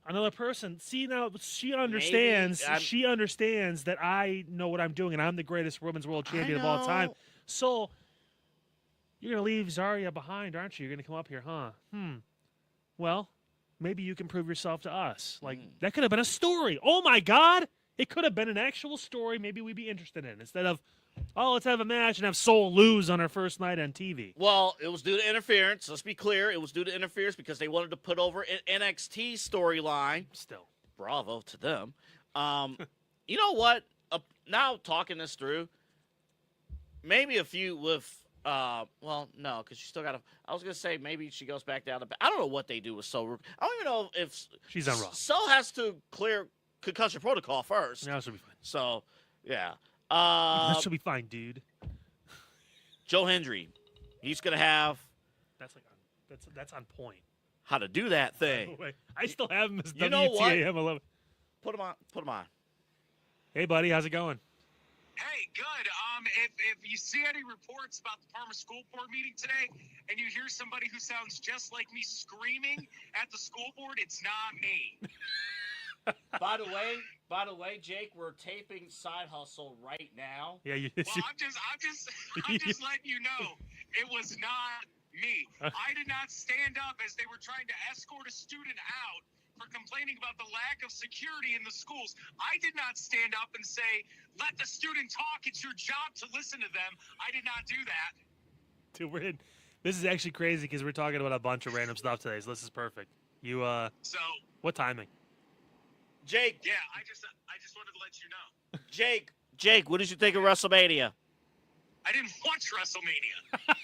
another person. See, now she understands. She understands that I know what I'm doing, and I'm the greatest women's world champion of all time. So you're gonna leave Zaria behind, aren't you? You're gonna come up here, huh? Well, maybe you can prove yourself to us. Like, that could have been a story. Oh my God, it could have been an actual story. Maybe we'd be interested in instead of, oh, let's have a match and have Soul lose on her first night on TV. Well, it was due to interference. Let's be clear. It was due to interference because they wanted to put over an NXT storyline. Still. Bravo to them. You know what? Now talking this through, maybe a few with, well, no, because she still got to, I was going to say maybe she goes back down. I don't know what they do with So. I don't even know if she's on Raw. So has to clear concussion protocol first. No, she'll be fine. So, yeah. She'll be fine, dude. Joe Hendry, he's gonna have. That's on point. How to do that thing? I still have him as You know what? WTAM 11. Put him on. Put him on. Hey, buddy, how's it going? Hey, good. If you see any reports about the Parma School Board meeting today, and you hear somebody who sounds just like me screaming at the school board, it's not me. By the way, Jake, we're taping Side Hustle right now. Yeah, you. Well, I'm just letting you know it was not me. I did not stand up as they were trying to escort a student out for complaining about the lack of security in the schools. I did not stand up and say, "Let the student talk. It's your job to listen to them." I did not do that. Dude, we're in. This is actually crazy because we're talking about a bunch of random stuff today. So this is perfect. You So. What timing? Jake. Yeah, I just wanted to let you know. Jake, what did you think of WrestleMania? I didn't watch WrestleMania.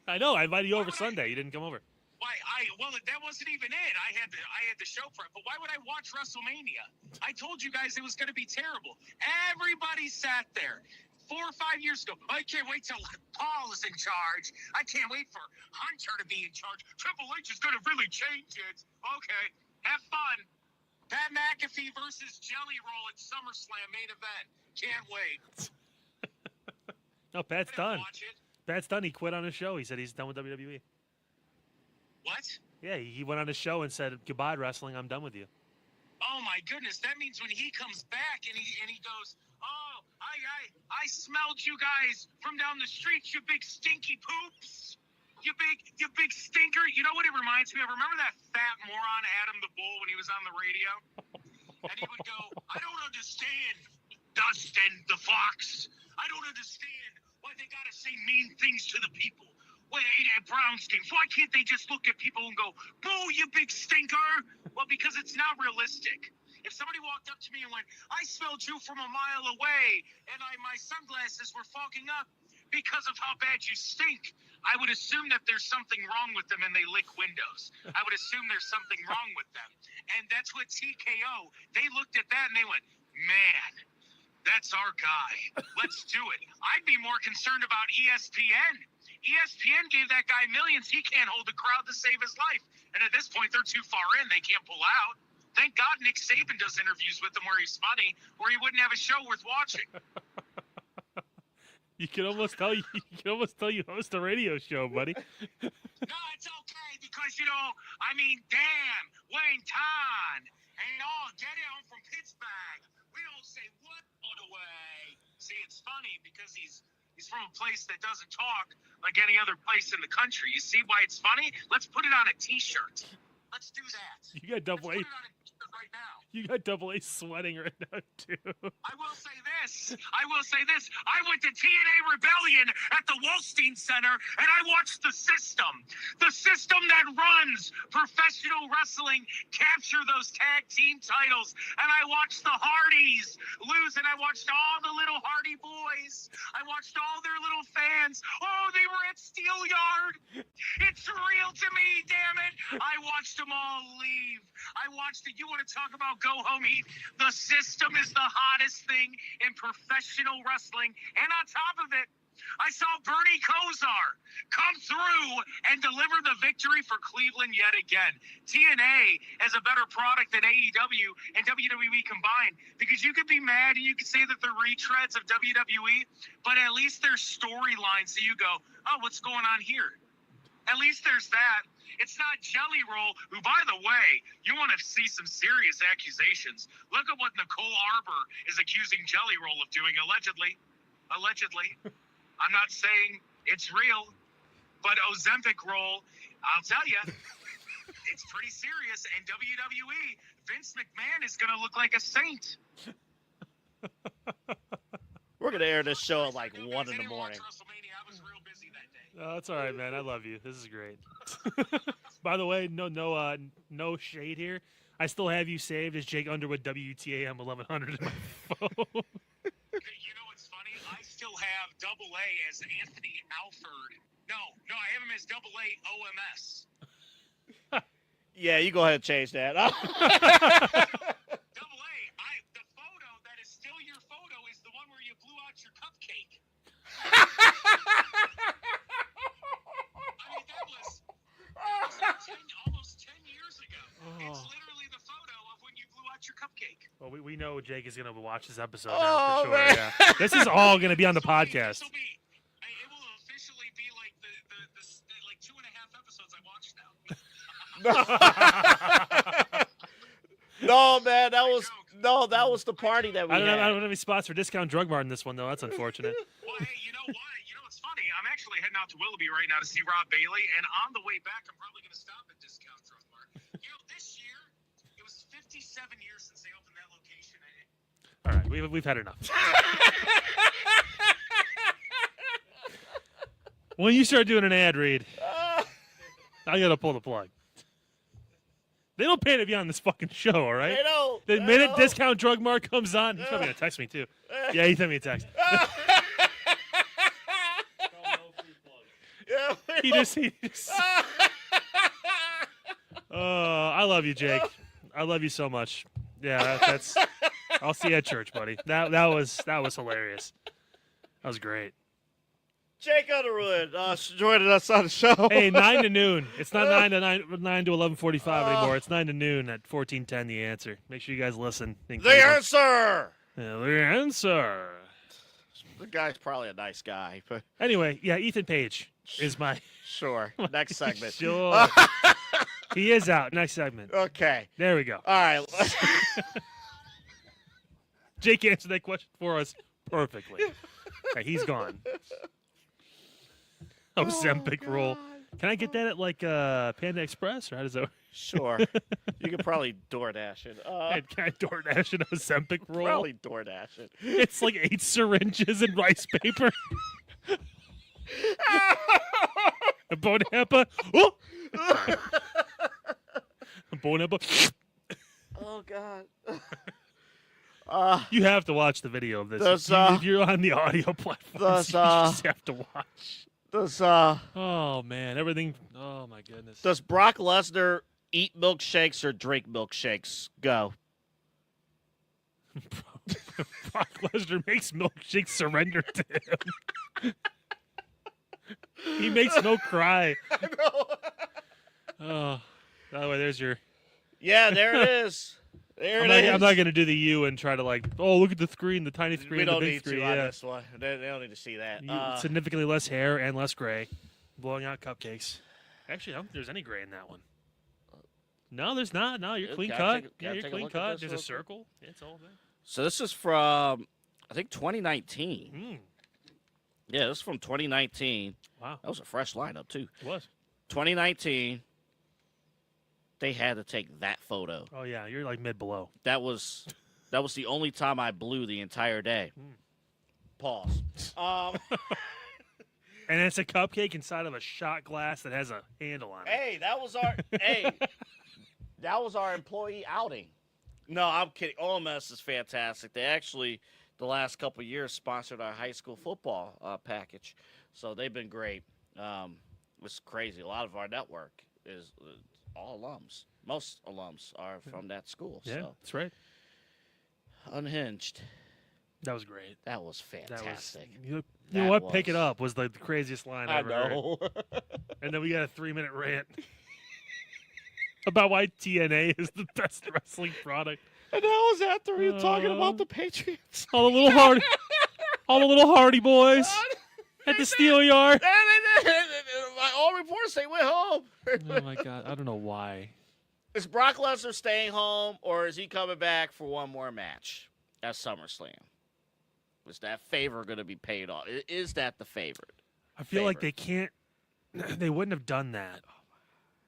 I know. I invited you over Sunday. You didn't come over. Why? Well, that wasn't even it. I had the show for it. But why would I watch WrestleMania? I told you guys it was going to be terrible. Everybody sat there 4 or 5 years ago. I can't wait till Paul is in charge. I can't wait for Hunter to be in charge. Triple H is going to really change it. Okay, have fun. Pat McAfee versus Jelly Roll at SummerSlam main event. Can't wait. No, Pat's done. Watch it. Pat's done. He quit on his show. He said he's done with WWE. What? Yeah, he went on his show and said, "Goodbye, wrestling. I'm done with you." Oh my goodness! That means when he comes back and he goes, "Oh, I smelled you guys from down the street. You big stinky poops. You big stinker." You know what it reminds me of? Remember that fat moron Adam the Bull when he was on the radio? And he would go, "I don't understand, Dustin the Fox. I don't understand why they gotta say mean things to the people. Wait, at Browns games, why can't they just look at people and go, 'Boo, you big stinker'?" Well, because it's not realistic. If somebody walked up to me and went, "I smelled you from a mile away, and my sunglasses were fogging up because of how bad you stink," I would assume that there's something wrong with them and they lick windows. I would assume there's something wrong with them. And that's what TKO, they looked at that and they went, "Man, that's our guy. Let's do it." I'd be more concerned about ESPN. ESPN gave that guy millions. He can't hold the crowd to save his life. And at this point, they're too far in. They can't pull out. Thank God Nick Saban does interviews with him where he's funny, where he wouldn't have a show worth watching. You can almost tell you host a radio show, buddy. No, it's okay because, damn, Wayne Ton. And get him from Pittsburgh. We don't say what all the way. See, it's funny because he's from a place that doesn't talk like any other place in the country. You see why it's funny? Let's put it on a T-shirt. Let's do that. You got Double A. Let's put it on a T-shirt right now. You got Double A sweating right now too. I will say this. I went to TNA Rebellion at the Wolstein Center, and I watched the system. The system that runs professional wrestling capture those tag team titles. And I watched the Hardys lose, and I watched all the little Hardy boys. I watched all their little fans. Oh, they were at Steelyard. It's real to me, damn it. I watched them all leave. I watched it. You want to talk about go home heat? The system is the hottest thing in professional wrestling. And on top of it, I saw Bernie Kosar come through and deliver the victory for Cleveland yet again. TNA has a better product than AEW and WWE combined, because you could be mad and you could say that they're retreads of WWE, but at least there's storylines. So you go, oh, what's going on here? At least there's that. It's not Jelly Roll, who, by the way, you want to see some serious accusations. Look at what Nicole Arbor is accusing Jelly Roll of doing, allegedly. Allegedly. I'm not saying it's real, but Ozempic Roll, I'll tell you, it's pretty serious. And WWE, Vince McMahon is going to look like a saint. We're going to air this show at like 1 in the morning. WrestleMania. I was real busy that day. Oh, that's all right, man. I love you. This is great. By the way, no shade here. I still have you saved as Jake Underwood WTAM 1100 in my phone. You know what's funny? I still have Double A as Anthony Alford. No, I have him as Double A OMS. Yeah, you go ahead and change that. Double A, the photo that is still your photo is the one where you blew out your cupcake. I mean, that was almost 10 years ago. It's literally the photo of when you blew out your cupcake. Well, we know Jake is going to watch this episode now for sure. Yeah. This is all going to be on the podcast. It will officially be like the like 2.5 episodes I watched now. No, man, that was the party that we I don't had. have any spots for Discount Drug Mart in this one, though. That's unfortunate. Well, hey, you know what? You know what's funny? I'm actually heading out to Willoughby right now to see Rob Bailey, and on the way back, I'm probably going to stop at Discount Drug Mart. You know, this year, it was 57 years since they opened that location. All right, we've had enough. When you start doing an ad read, I got to pull the plug. They don't pay to be on this fucking show, all right? They don't. The minute Discount Drug Mart comes on, he's probably going to text me, too. Yeah, he sent me a text. He just I love you, Jake. I love you so much. Yeah, that's I'll see you at church, buddy. That was hilarious. That was great. Jake Underwood joining us on the show. Hey, 9 to noon. It's not 9 to 11:45 anymore. It's 9 to noon at 1410. The Answer. Make sure you guys listen. The Answer. Yeah, the Answer. The guy's probably a nice guy, but anyway, yeah, Ethan Page is my sure. Next segment. Sure. He is out. Next segment. Okay. There we go. All right. Jake answered that question for us perfectly. Okay, he's gone. Ozempic roll. Can I get that at like Panda Express, or how does that work? Sure. You could probably DoorDash it. Can I DoorDash an Ozempic roll? Probably DoorDash it. It's like 8 syringes and rice paper. A Bonappa. Oh! A Bonappa. Oh, God. You have to watch the video of this. If you're on the audio platform, you just have to watch. Oh, man. Everything. Oh, my goodness. Does Brock Lesnar eat milkshakes or drink milkshakes? Go. Brock Lesnar makes milkshakes surrender to him. He makes no cry. I know. Oh, by the way, there's your. Yeah, there it is. There it is. I'm not going to do the U and try to look at the screen, the tiny screen, we don't the big need screen. to on this one. They don't need to see that. Significantly less hair and less gray, blowing out cupcakes. Actually, I don't think there's any gray in that one. No, there's not. No, you're clean cut. Yeah, you're clean cut. There's a circle. It's all there. So this is from, I think, 2019. Yeah, this is from 2019. Wow. That was a fresh lineup, too. It was. 2019. They had to take that photo. Oh, yeah. You're like mid-below. That was the only time I blew the entire day. Pause. And it's a cupcake inside of a shot glass that has a handle on it. Hey, that was our employee outing. No, I'm kidding. OMS is fantastic. They actually, the last couple of years, sponsored our high school football package. So they've been great. It's crazy. A lot of our network is all alums. Most alums are from that school. Yeah, so. that's right. Unhinged. That was great. That was fantastic. You know what? Pick it up was like the craziest line I I ever heard. know. And then we got a 3-minute rant about why TNA is the best wrestling product. And that was after we were talking about the Patriots. All the little Hardy boys at the steel yard. All reports they went home. Oh my God, I don't know why. Is Brock Lesnar staying home, or is he coming back for one more match at SummerSlam? Is that favor going to be paid off? Is that the favorite? I feel like they can't. They wouldn't have done that.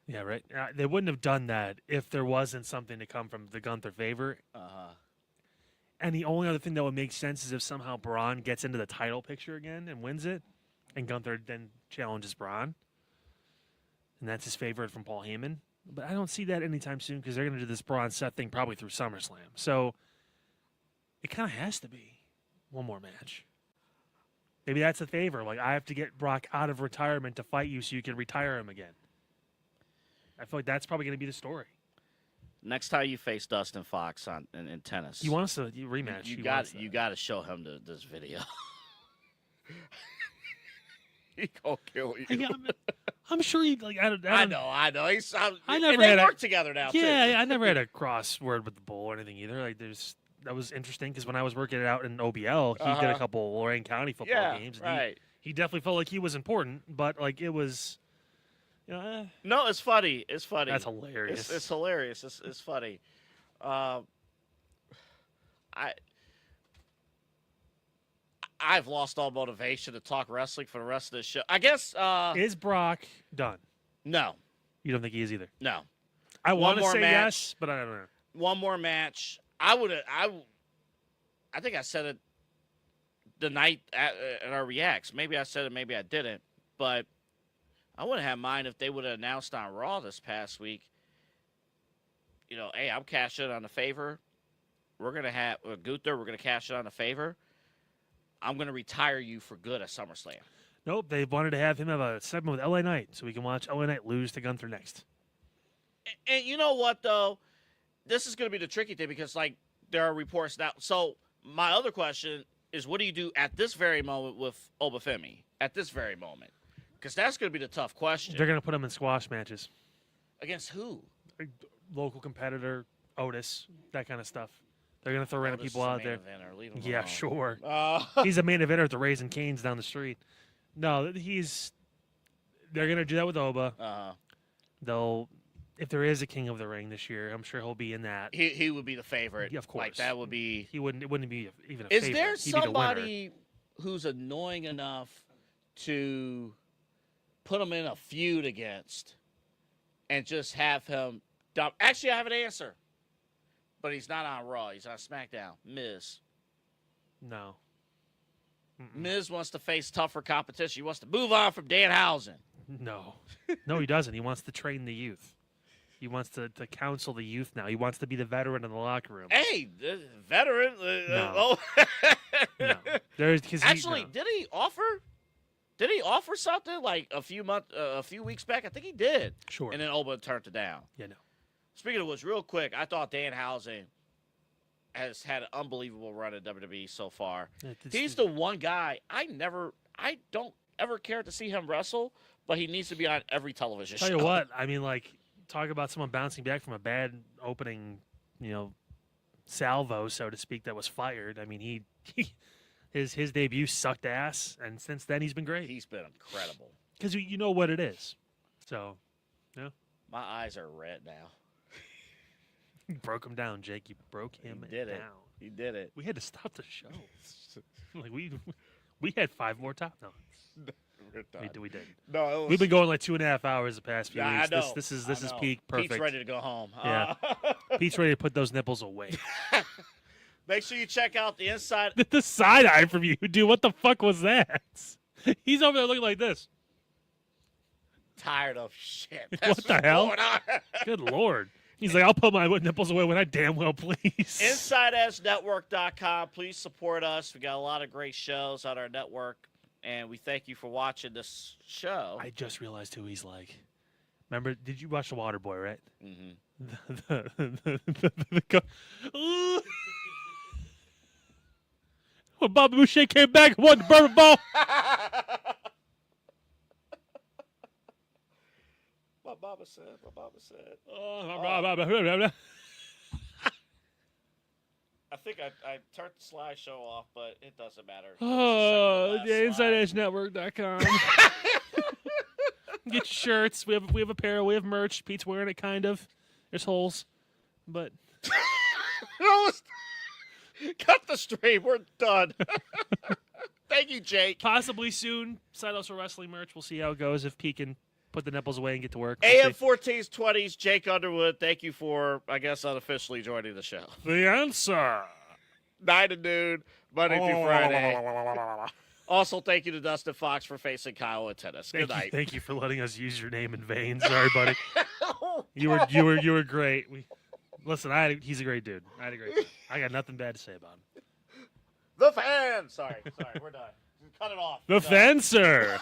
Yeah, right. They wouldn't have done that if there wasn't something to come from the Gunther favor. And the only other thing that would make sense is if somehow Braun gets into the title picture again and wins it, and Gunther then challenges Braun, and that's his favorite from Paul Heyman. But I don't see that anytime soon because they're going to do this Braun Seth thing probably through SummerSlam. So it kind of has to be one more match. Maybe that's a favor. Like, I have to get Brock out of retirement to fight you so you can retire him again. I feel like that's probably going to be the story. Next time you face Dustin Fox in tennis, He wants to rematch. You got to show him this video. He gonna kill you. I'm sure he like. I know. I never they had work together now. Yeah, too. I never had a crossword with the bull or anything either. Like, that was interesting because when I was working it out in OBL, he did a couple Lorain County football games. And right. He definitely felt like he was important, but like it was. No, it's funny. It's funny. That's hilarious. It's hilarious. It's funny. I've lost all motivation to talk wrestling for the rest of this show. I guess. Is Brock done? No. You don't think he is either? No. I want to say match. yes, but I don't know. One more match. I think I said it the night at our reacts. Maybe I said it, maybe I didn't. But I wouldn't have mind if they would have announced on Raw this past week, hey, I'm cashing on the favor. We're going to have Gunther. We're going to cash it on the favor. I'm going to retire you for good at SummerSlam. Nope, they wanted to have him have a segment with LA Knight so we can watch LA Knight lose to Gunther next. And you know what, though? This is going to be the tricky thing because, there are reports now. So my other question is, what do you do at this very moment with Oba Femi? At this very moment? Because that's going to be the tough question. They're going to put him in squash matches. Against who? Local competitor, Otis, that kind of stuff. They're going to throw random people out there. Yeah, alone. sure. He's a main eventer at the Raising Cane's down the street. No, they're going to do that with Oba. If there is a King of the Ring this year, I'm sure he'll be in that. He would be the favorite. Yeah, of course. That would be. It wouldn't be even a Is favorite. there He'd be the somebody who's annoying enough to put him in a feud against and just have him dump? Actually, I have an answer. But he's not on Raw. He's on SmackDown. Miz. No. Miz wants to face tougher competition. He wants to move on from Danhausen. No. No, he doesn't. He wants to train the youth. He wants to counsel the youth now. He wants to be the veteran in the locker room. Hey, veteran. No. No. Actually, did he offer? Did he offer something like a few weeks back? I think he did. Sure. And then Oba turned it down. Yeah, no. Speaking of which, real quick, I thought Danhausen has had an unbelievable run at WWE so far. He's the one guy I don't ever care to see him wrestle, but he needs to be on every television show. Tell you what, I mean, talk about someone bouncing back from a bad opening, salvo, so to speak, that was fired. I mean, his debut sucked ass, and since then he's been great. He's been incredible. Because you know what it is. So, yeah. My eyes are red now. You broke him down, Jake. You broke him down. He did it. We had to stop the show. we had 5 more top notes. We did. No, we've been going 2.5 hours the past few weeks. I know. This is peak perfect. Pete's ready to go home. Yeah. Pete's ready to put those nipples away. Make sure you check out the inside. The side eye from you, dude. What the fuck was that? He's over there looking like this. Tired of shit. What the hell? Good Lord. He's like, I'll put my nipples away when I damn well please. InsideEdgeNetwork.com. Please support us. We got a lot of great shows on our network, and we thank you for watching this show. I just realized who he's like. Remember, did you watch The Waterboy, right? Mm-hmm. When Bobby Boucher came back and won the Bourbon Ball. My mama said. I think I turned the slideshow off, but it doesn't matter. Oh, the InsideEdgeNetwork.com. Get your shirts. We have apparel. We have merch. Pete's wearing it, kind of. There's holes, but cut the stream. We're done. Thank you, Jake. Possibly soon, Side Hustle Wrestling merch. We'll see how it goes if Pete can put the nipples away and get to work. AM 14s, 20s, Jake Underwood, thank you for, I guess, unofficially joining the show. The answer. 9 to noon, Monday through Friday. Also, thank you to Dustin Fox for facing Kyle in tennis. Good night. Thank you for letting us use your name in vain. Sorry, buddy. You were great. Listen, he's a great dude. I got nothing bad to say about him. The fan. Sorry, we're done. Cut it off. The fencer.